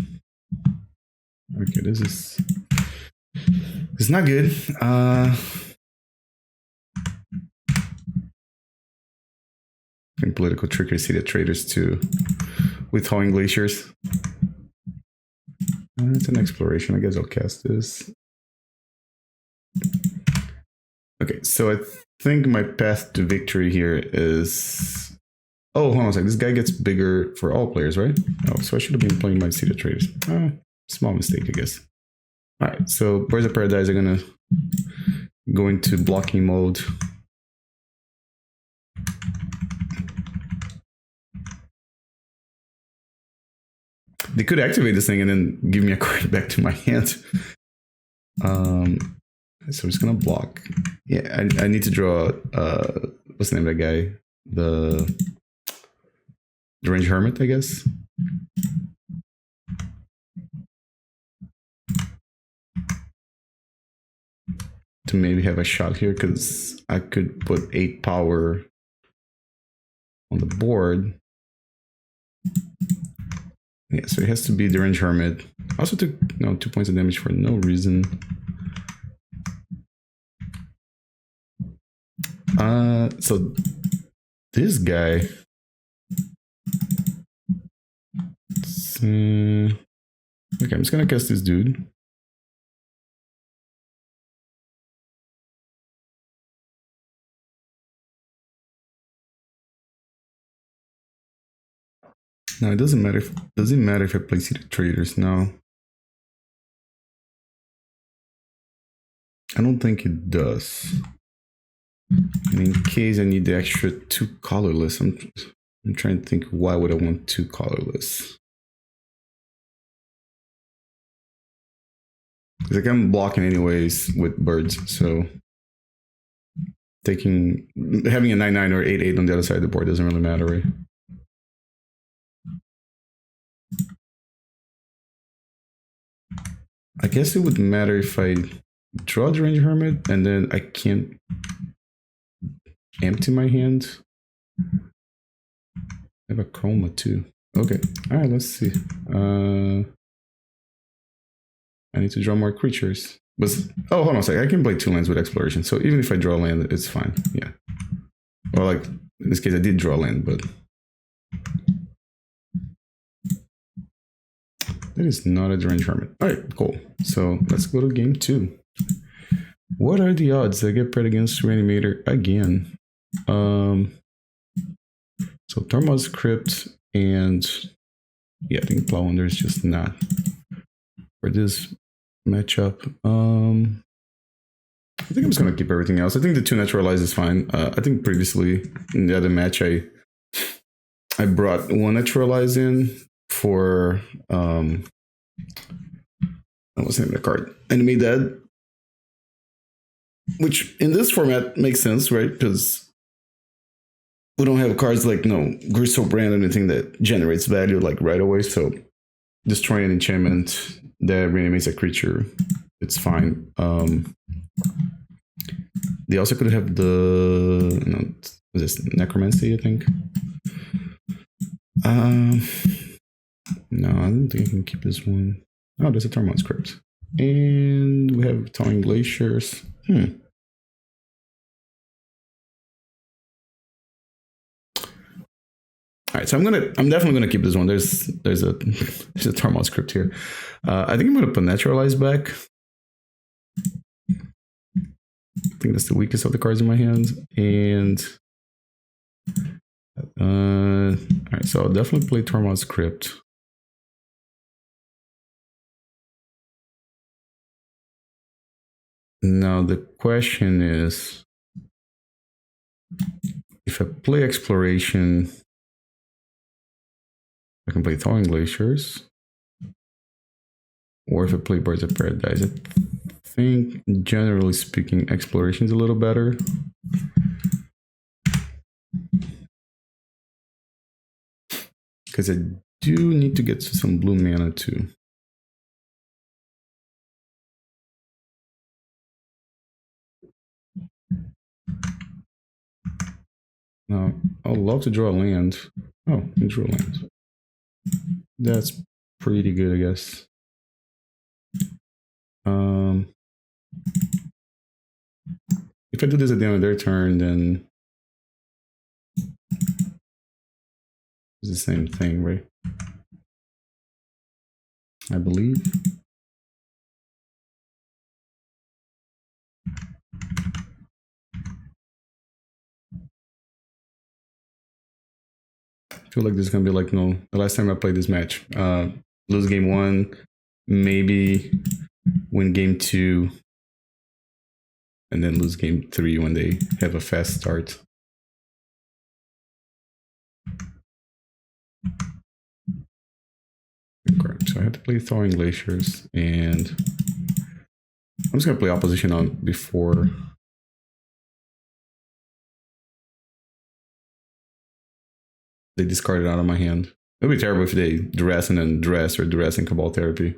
Okay, this is not good. Political Trickery, City of Traitors too, with Thawing Glaciers. It's an exploration. I guess I'll cast this. Okay, so I think my path to victory here is... Oh, hold on a second. This guy gets bigger for all players, right? Oh, so I should have been playing my City of Traitors. Small mistake, I guess. Alright, so Birds of Paradise are gonna go into blocking mode. They could activate this thing and then give me a card back to my hand. So I'm just gonna block. Yeah, I need to draw what's the name of that guy? The Deranged Hermit, I guess. To maybe have a shot here, because I could put 8 power on the board. Yeah, so it has to be Deranged Hermit. I also took 2 points of damage for no reason. So this guy. Okay, I'm just gonna cast this dude. No, it doesn't matter. Doesn't matter if I play City of Traitors now. I don't think it does. And in case I need the extra 2 colorless, I'm trying to think, why would I want 2 colorless? Because like I'm blocking anyways with birds, so having a 9/9 or 8/8 on the other side of the board doesn't really matter, right? I guess it would matter if I draw the Deranged Hermit and then I can't empty my hand. I have a chroma too. Okay, all right, let's see. I need to draw more creatures. But oh, hold on a second. I can play 2 lands with exploration, so even if I draw land, it's fine. Yeah. Or like in this case, I did draw land, but that is not a Deranged Hermit. All right, cool. So let's go to game 2. What are the odds I get paired against Reanimator again? So Tormod's Crypt and yeah, I think Plow Under is just not for this matchup. I think I'm just gonna keep everything else. I think the 2 Naturalize is fine. I think previously in the other match I brought 1 Naturalize in for what's the name of the card? Enemy Dead. Which in this format makes sense, right? Because we don't have cards like Gristle Brand or anything that generates value like right away. So destroying an enchantment that reanimates a creature, it's fine. They also could have the Necromancy, I think. No, I don't think I can keep this one. Oh, there's a Tormod's Crypt. And we have Thawing Glaciers. All right, so I'm definitely gonna keep this one. There's a Tormod's Crypt here. I think I'm gonna put Naturalize back. I think that's the weakest of the cards in my hand. And all right, so I'll definitely play Tormod's Crypt. Now the question is, if I play Exploration, I can play Thawing Glaciers. Or if I play Birds of Paradise. I think, generally speaking, Exploration is a little better. Because I do need to get some blue mana too. Now, I'd love to draw a land. Oh, I drew a land. That's pretty good, I guess. If I do this at the end of their turn, then it's the same thing, right? I believe. I feel like this is gonna be like, no, the last time I played this match. Lose game 1, maybe win game 2, and then lose game 3 when they have a fast start. Correct. So I had to play Thawing Glaciers, and I'm just gonna play opposition on before. They discard it out of my hand. It would be terrible if they duress and then duress, or duress and Cabal Therapy.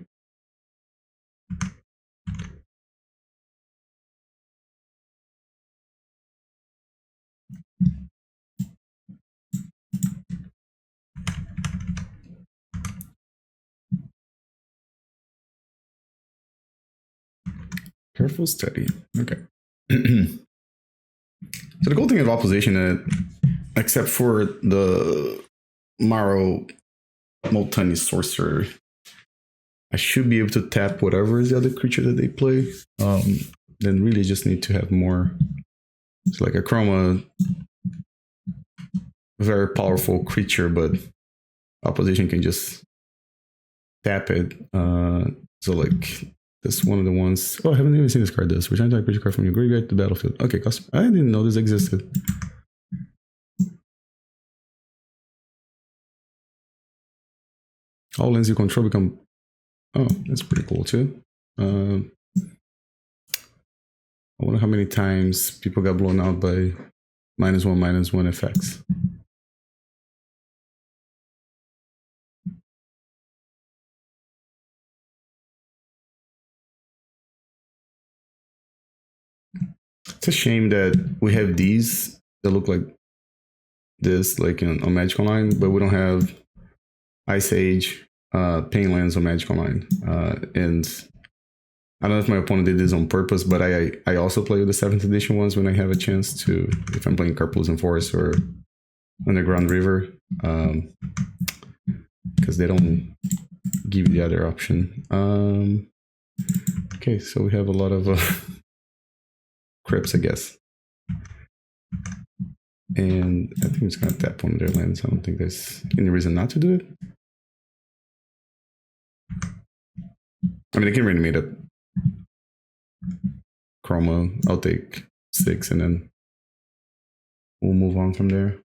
Careful study. Okay. So the cool thing of opposition, except for the Maro Multani Sorcerer, I should be able to tap whatever is the other creature that they play. Then really just need to have more. It's like a Chroma, very powerful creature, but opposition can just tap it. So like this one of the ones. Oh, I haven't even seen this card. This return type creature card from your graveyard to the battlefield. Okay, custom. I didn't know this existed. All lands you control become. Oh, that's pretty cool too. I wonder how many times people got blown out by -1/-1 effects. It's a shame that we have these that look like this, like on Magic Online, but we don't have Ice Age, Pain Lands on Magic Online. And I don't know if my opponent did this on purpose, but I also play with the 7th edition ones when I have a chance to, if I'm playing Carpools Forest or Underground River, because they don't give you the other option. Okay, so we have a lot of Crypts, I guess. And I think it's going to tap one of their lands. I don't think there's any reason not to do it. I mean, I can reanimate a Chroma. I'll take 6 and then we'll move on from there.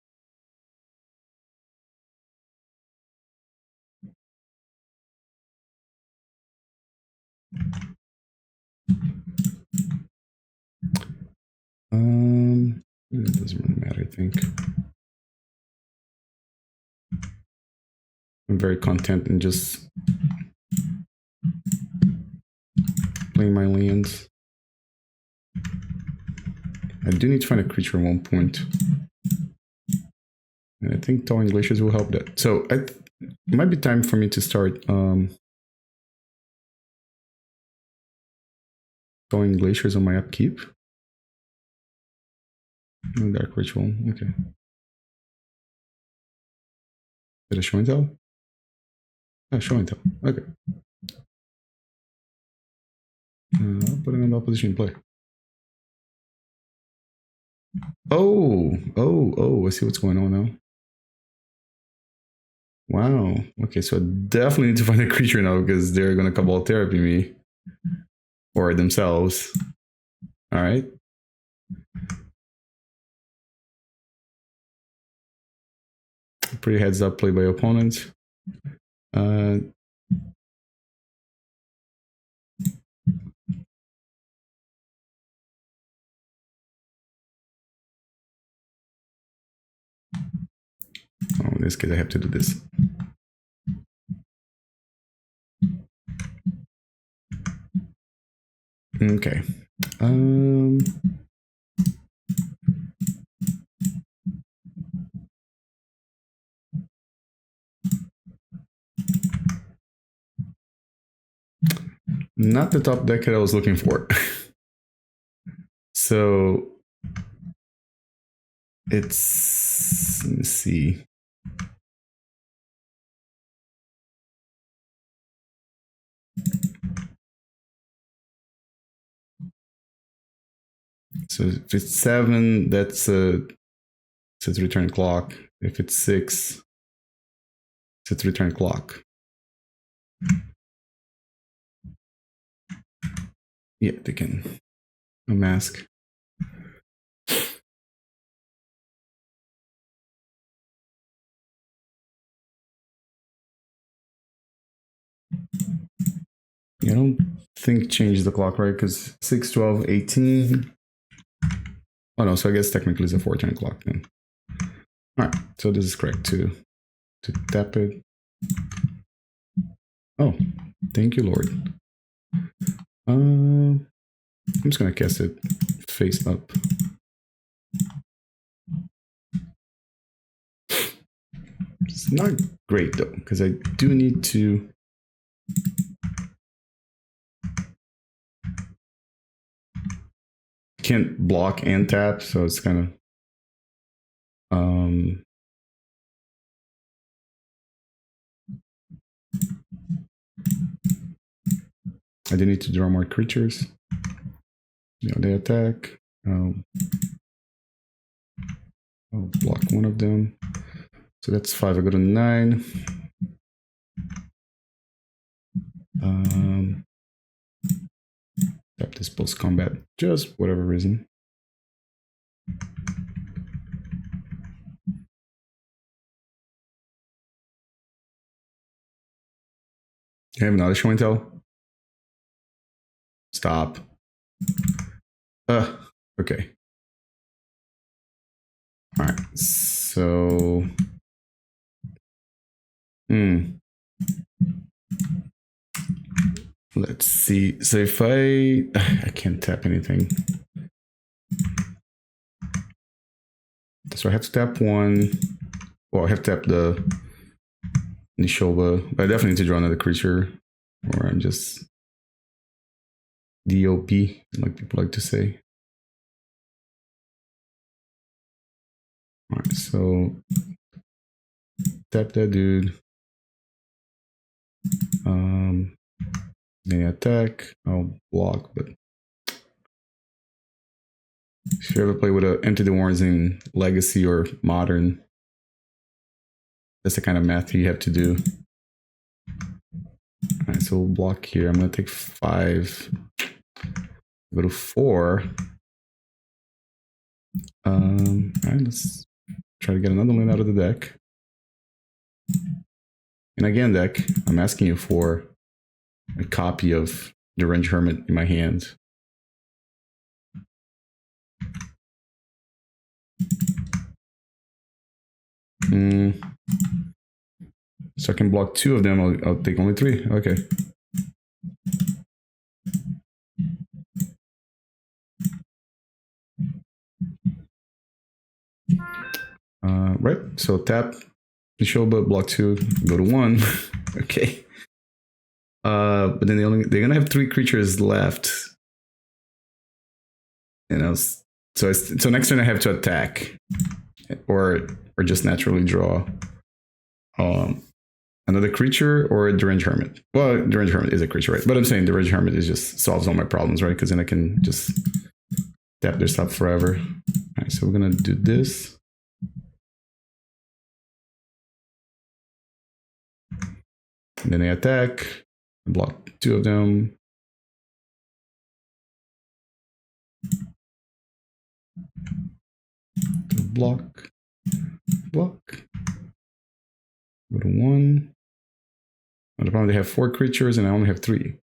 It doesn't really matter, I think. I'm very content in just playing my lands. I do need to find a creature at one point. And I think Thawing Glaciers will help that. So it might be time for me to start Thawing Glaciers on my upkeep. Dark Ritual, okay. Is it a show and tell? Oh, show and tell, okay. I'll put another opposition play. Oh, I see what's going on now. Wow, okay, so I definitely need to find a creature now because they're gonna Cabal Therapy me. Or themselves. Alright. Pretty heads up play by opponent. Oh, in this case I have to do this. Okay. not the top deck that I was looking for. So it's, let me see. So if it's 7, that's a return clock. If it's 6, it's a return clock. Yeah, they can unmask. I don't think change the clock, right? Because 6, 12, 18. Oh no, so I guess technically it's a 4-turn clock then. Alright, so this is correct to tap it. Oh, thank you, Lord. I'm just gonna cast it face up. It's not great though, because I do need to can't block and tap, so it's kind of I do need to draw more creatures. You know, they attack. I'll block one of them. So that's 5. I go to 9. Tap this post combat, just whatever reason. I have another show and tell. Stop. Okay. All right. So. Let's see. So if I can't tap anything. So I have to tap 1. Well, I have to tap the Nishoba. But I definitely need to draw another creature. Or I'm just DOP, like people like to say. Alright, so tap that dude. Then attack. I'll block, but if you ever play with Empty the Warrens in Legacy or Modern, that's the kind of math you have to do. Alright, so we'll block here. I'm gonna take 5. Go to 4. Alright, let's try to get another land out of the deck. And again, deck, I'm asking you for a copy of Deranged Hermit in my hand. So I can block 2 of them. I'll take only 3. Okay. Right. So tap Nishoba, block 2, go to 1. Okay. But then they're gonna have 3 creatures left. You know, so next turn I have to attack, or just naturally draw another creature or a Deranged Hermit. Well, Deranged Hermit is a creature, right? But I'm saying Deranged Hermit just solves all my problems, right? Because then I can just tap their stuff forever. All right, so we're gonna do this. And then they attack, block 2 of them. Block, block. Go to 1. The problem, they have 4 creatures and I only have 3.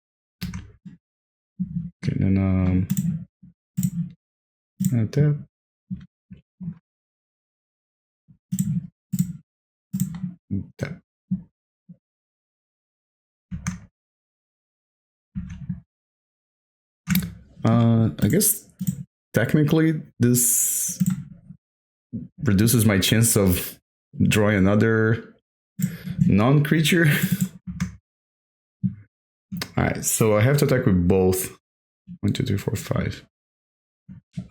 Okay, then tap. Tap. I guess technically this reduces my chance of drawing another non-creature. All right, so I have to attack with both. 1, 2, 3, 4, 5.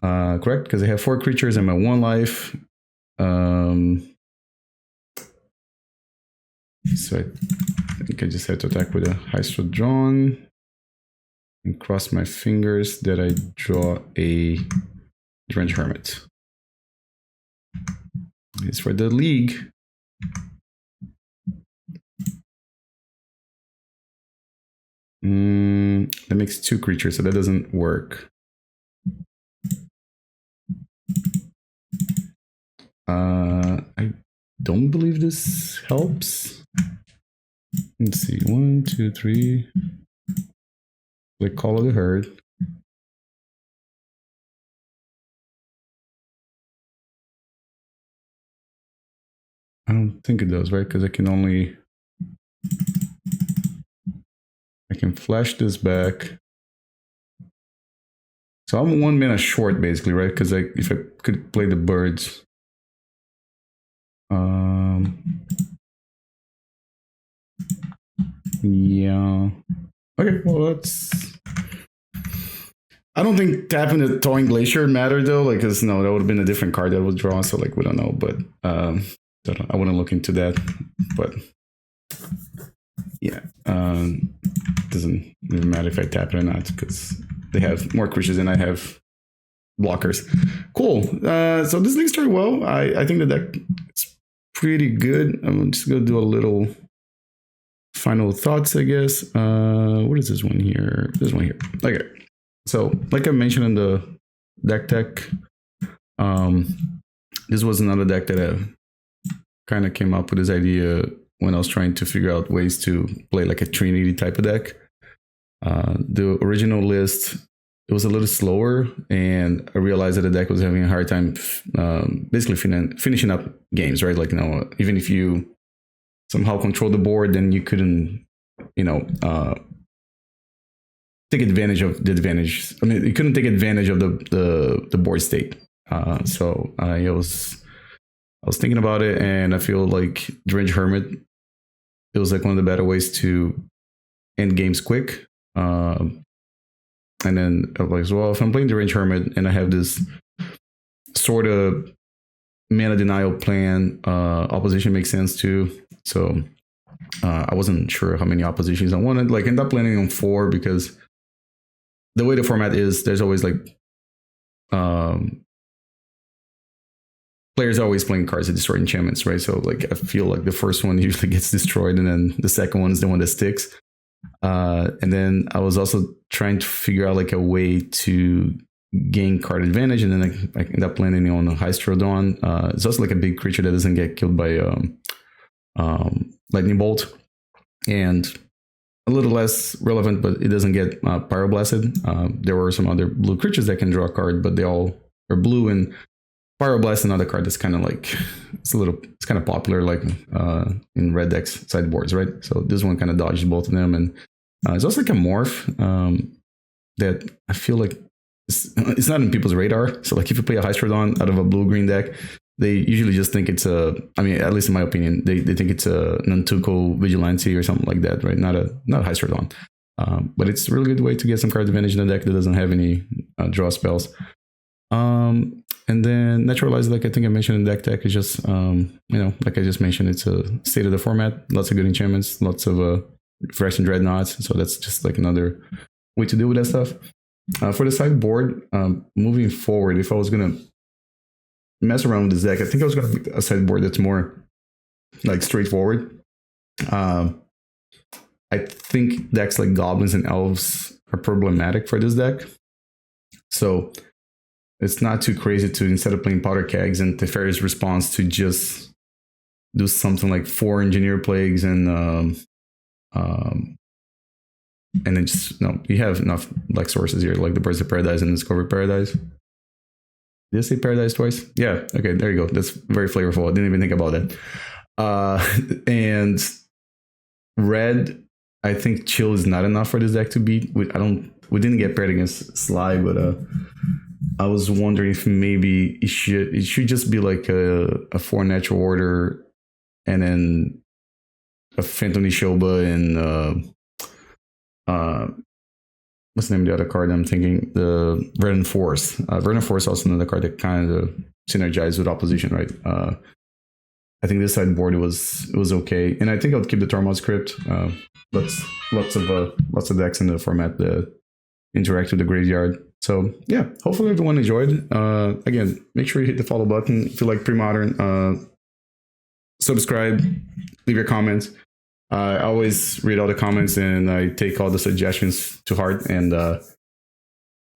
Correct, because I have 4 creatures and my 1 life. So I think I just have to attack with a Hystrodon and cross my fingers that I draw a Deranged Hermit. It's for the league. That makes 2 creatures, so that doesn't work. I don't believe this helps. Let's see, 1, 2, 3. Like Call of the Herd. I don't think it does, right? Because I can flash this back. So I'm 1 mana short, basically, right? Because if I could play the birds. Yeah. Okay, well, that's... I don't think tapping the Thawing Glacier mattered, though, like, because, no, that would have been a different card that would draw, so, like, we don't know, but I wouldn't look into that, but... Yeah, doesn't even matter if I tap it or not, because they have more creatures than I have blockers. Cool. So this thing started well. I think the deck is pretty good. I'm just going to do a little final thoughts, I guess. What is this one here? This one here. Okay. So, like I mentioned in the deck tech, this was another deck that I kind of came up with this idea when I was trying to figure out ways to play like a Trinity type of deck. The original list, it was a little slower, and I realized that the deck was having a hard time basically finishing up games, right? Like, even if you somehow control the board, then you couldn't, take advantage of the advantage. I mean, you couldn't take advantage of the board state. So I was thinking about it, and I feel like Deranged Hermit, it was like one of the better ways to end games quick. And then I was like, well, if I'm playing Deranged Hermit and I have this sort of mana denial plan, opposition makes sense too. So I wasn't sure how many oppositions I wanted. Like, end up landing on 4 because the way the format is, there's always like players are always playing cards that destroy enchantments, right? So like, I feel like the first one usually gets destroyed, and then the second one is the one that sticks. And then I was also trying to figure out like a way to gain card advantage, and then I end up landing on a Hystrodon. It's also like a big creature that doesn't get killed by lightning bolt, and a little less relevant, but it doesn't get pyroblasted. There were some other blue creatures that can draw a card, but they all are blue, and Pyroblast, another card that's kind of like, it's kind of popular, like in red decks sideboards, right? So this one kind of dodged both of them, and it's also like a morph that I feel like it's not in people's radar. So like, if you play a Hystrodon out of a blue-green deck, they usually just think it's I mean, at least in my opinion, they think it's a Nantuko Vigilante or something like that, right? Not a Hystrodon. But it's a really good way to get some card advantage in a deck that doesn't have any draw spells. And then Naturalize, like I think I mentioned in deck tech, is just, like I just mentioned, it's a state of the format, lots of good enchantments, lots of fresh and dreadnoughts. So that's just like another way to deal with that stuff. For the sideboard, moving forward, if I was going to mess around with this deck, I think I was going to pick a sideboard that's more like straightforward. I think decks like Goblins and Elves are problematic for this deck. So it's not too crazy to, instead of playing Powder Kegs and Teferi's response, to just do something like 4 Engineer Plagues and then just, you have enough like sources here, like the Birds of Paradise and Undiscovered Paradise. Did I say Paradise twice? Yeah, okay, there you go. That's very flavorful. I didn't even think about that. And red, I think Chill is not enough for this deck to beat. We didn't get paired against Sly, but I was wondering if maybe it should just be like a 4 natural order, and then a Phantom Nishoba and what's the name of the other card I'm thinking? The Verdant Force. Verdant Force is also another card that kind of synergizes with opposition, right? I think this sideboard was okay, and I think I'll keep the Tormod Crypt. Lots of decks in the format that interact with the graveyard. So yeah, hopefully everyone enjoyed. Again, make sure you hit the follow button if you like Premodern. Subscribe, leave your comments. I always read all the comments and I take all the suggestions to heart, and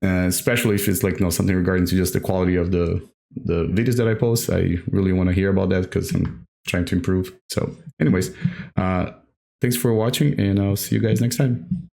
especially if it's like something regarding to just the quality of the videos that I post. I really want to hear about that because I'm trying to improve. So anyways, thanks for watching, and I'll see you guys next time.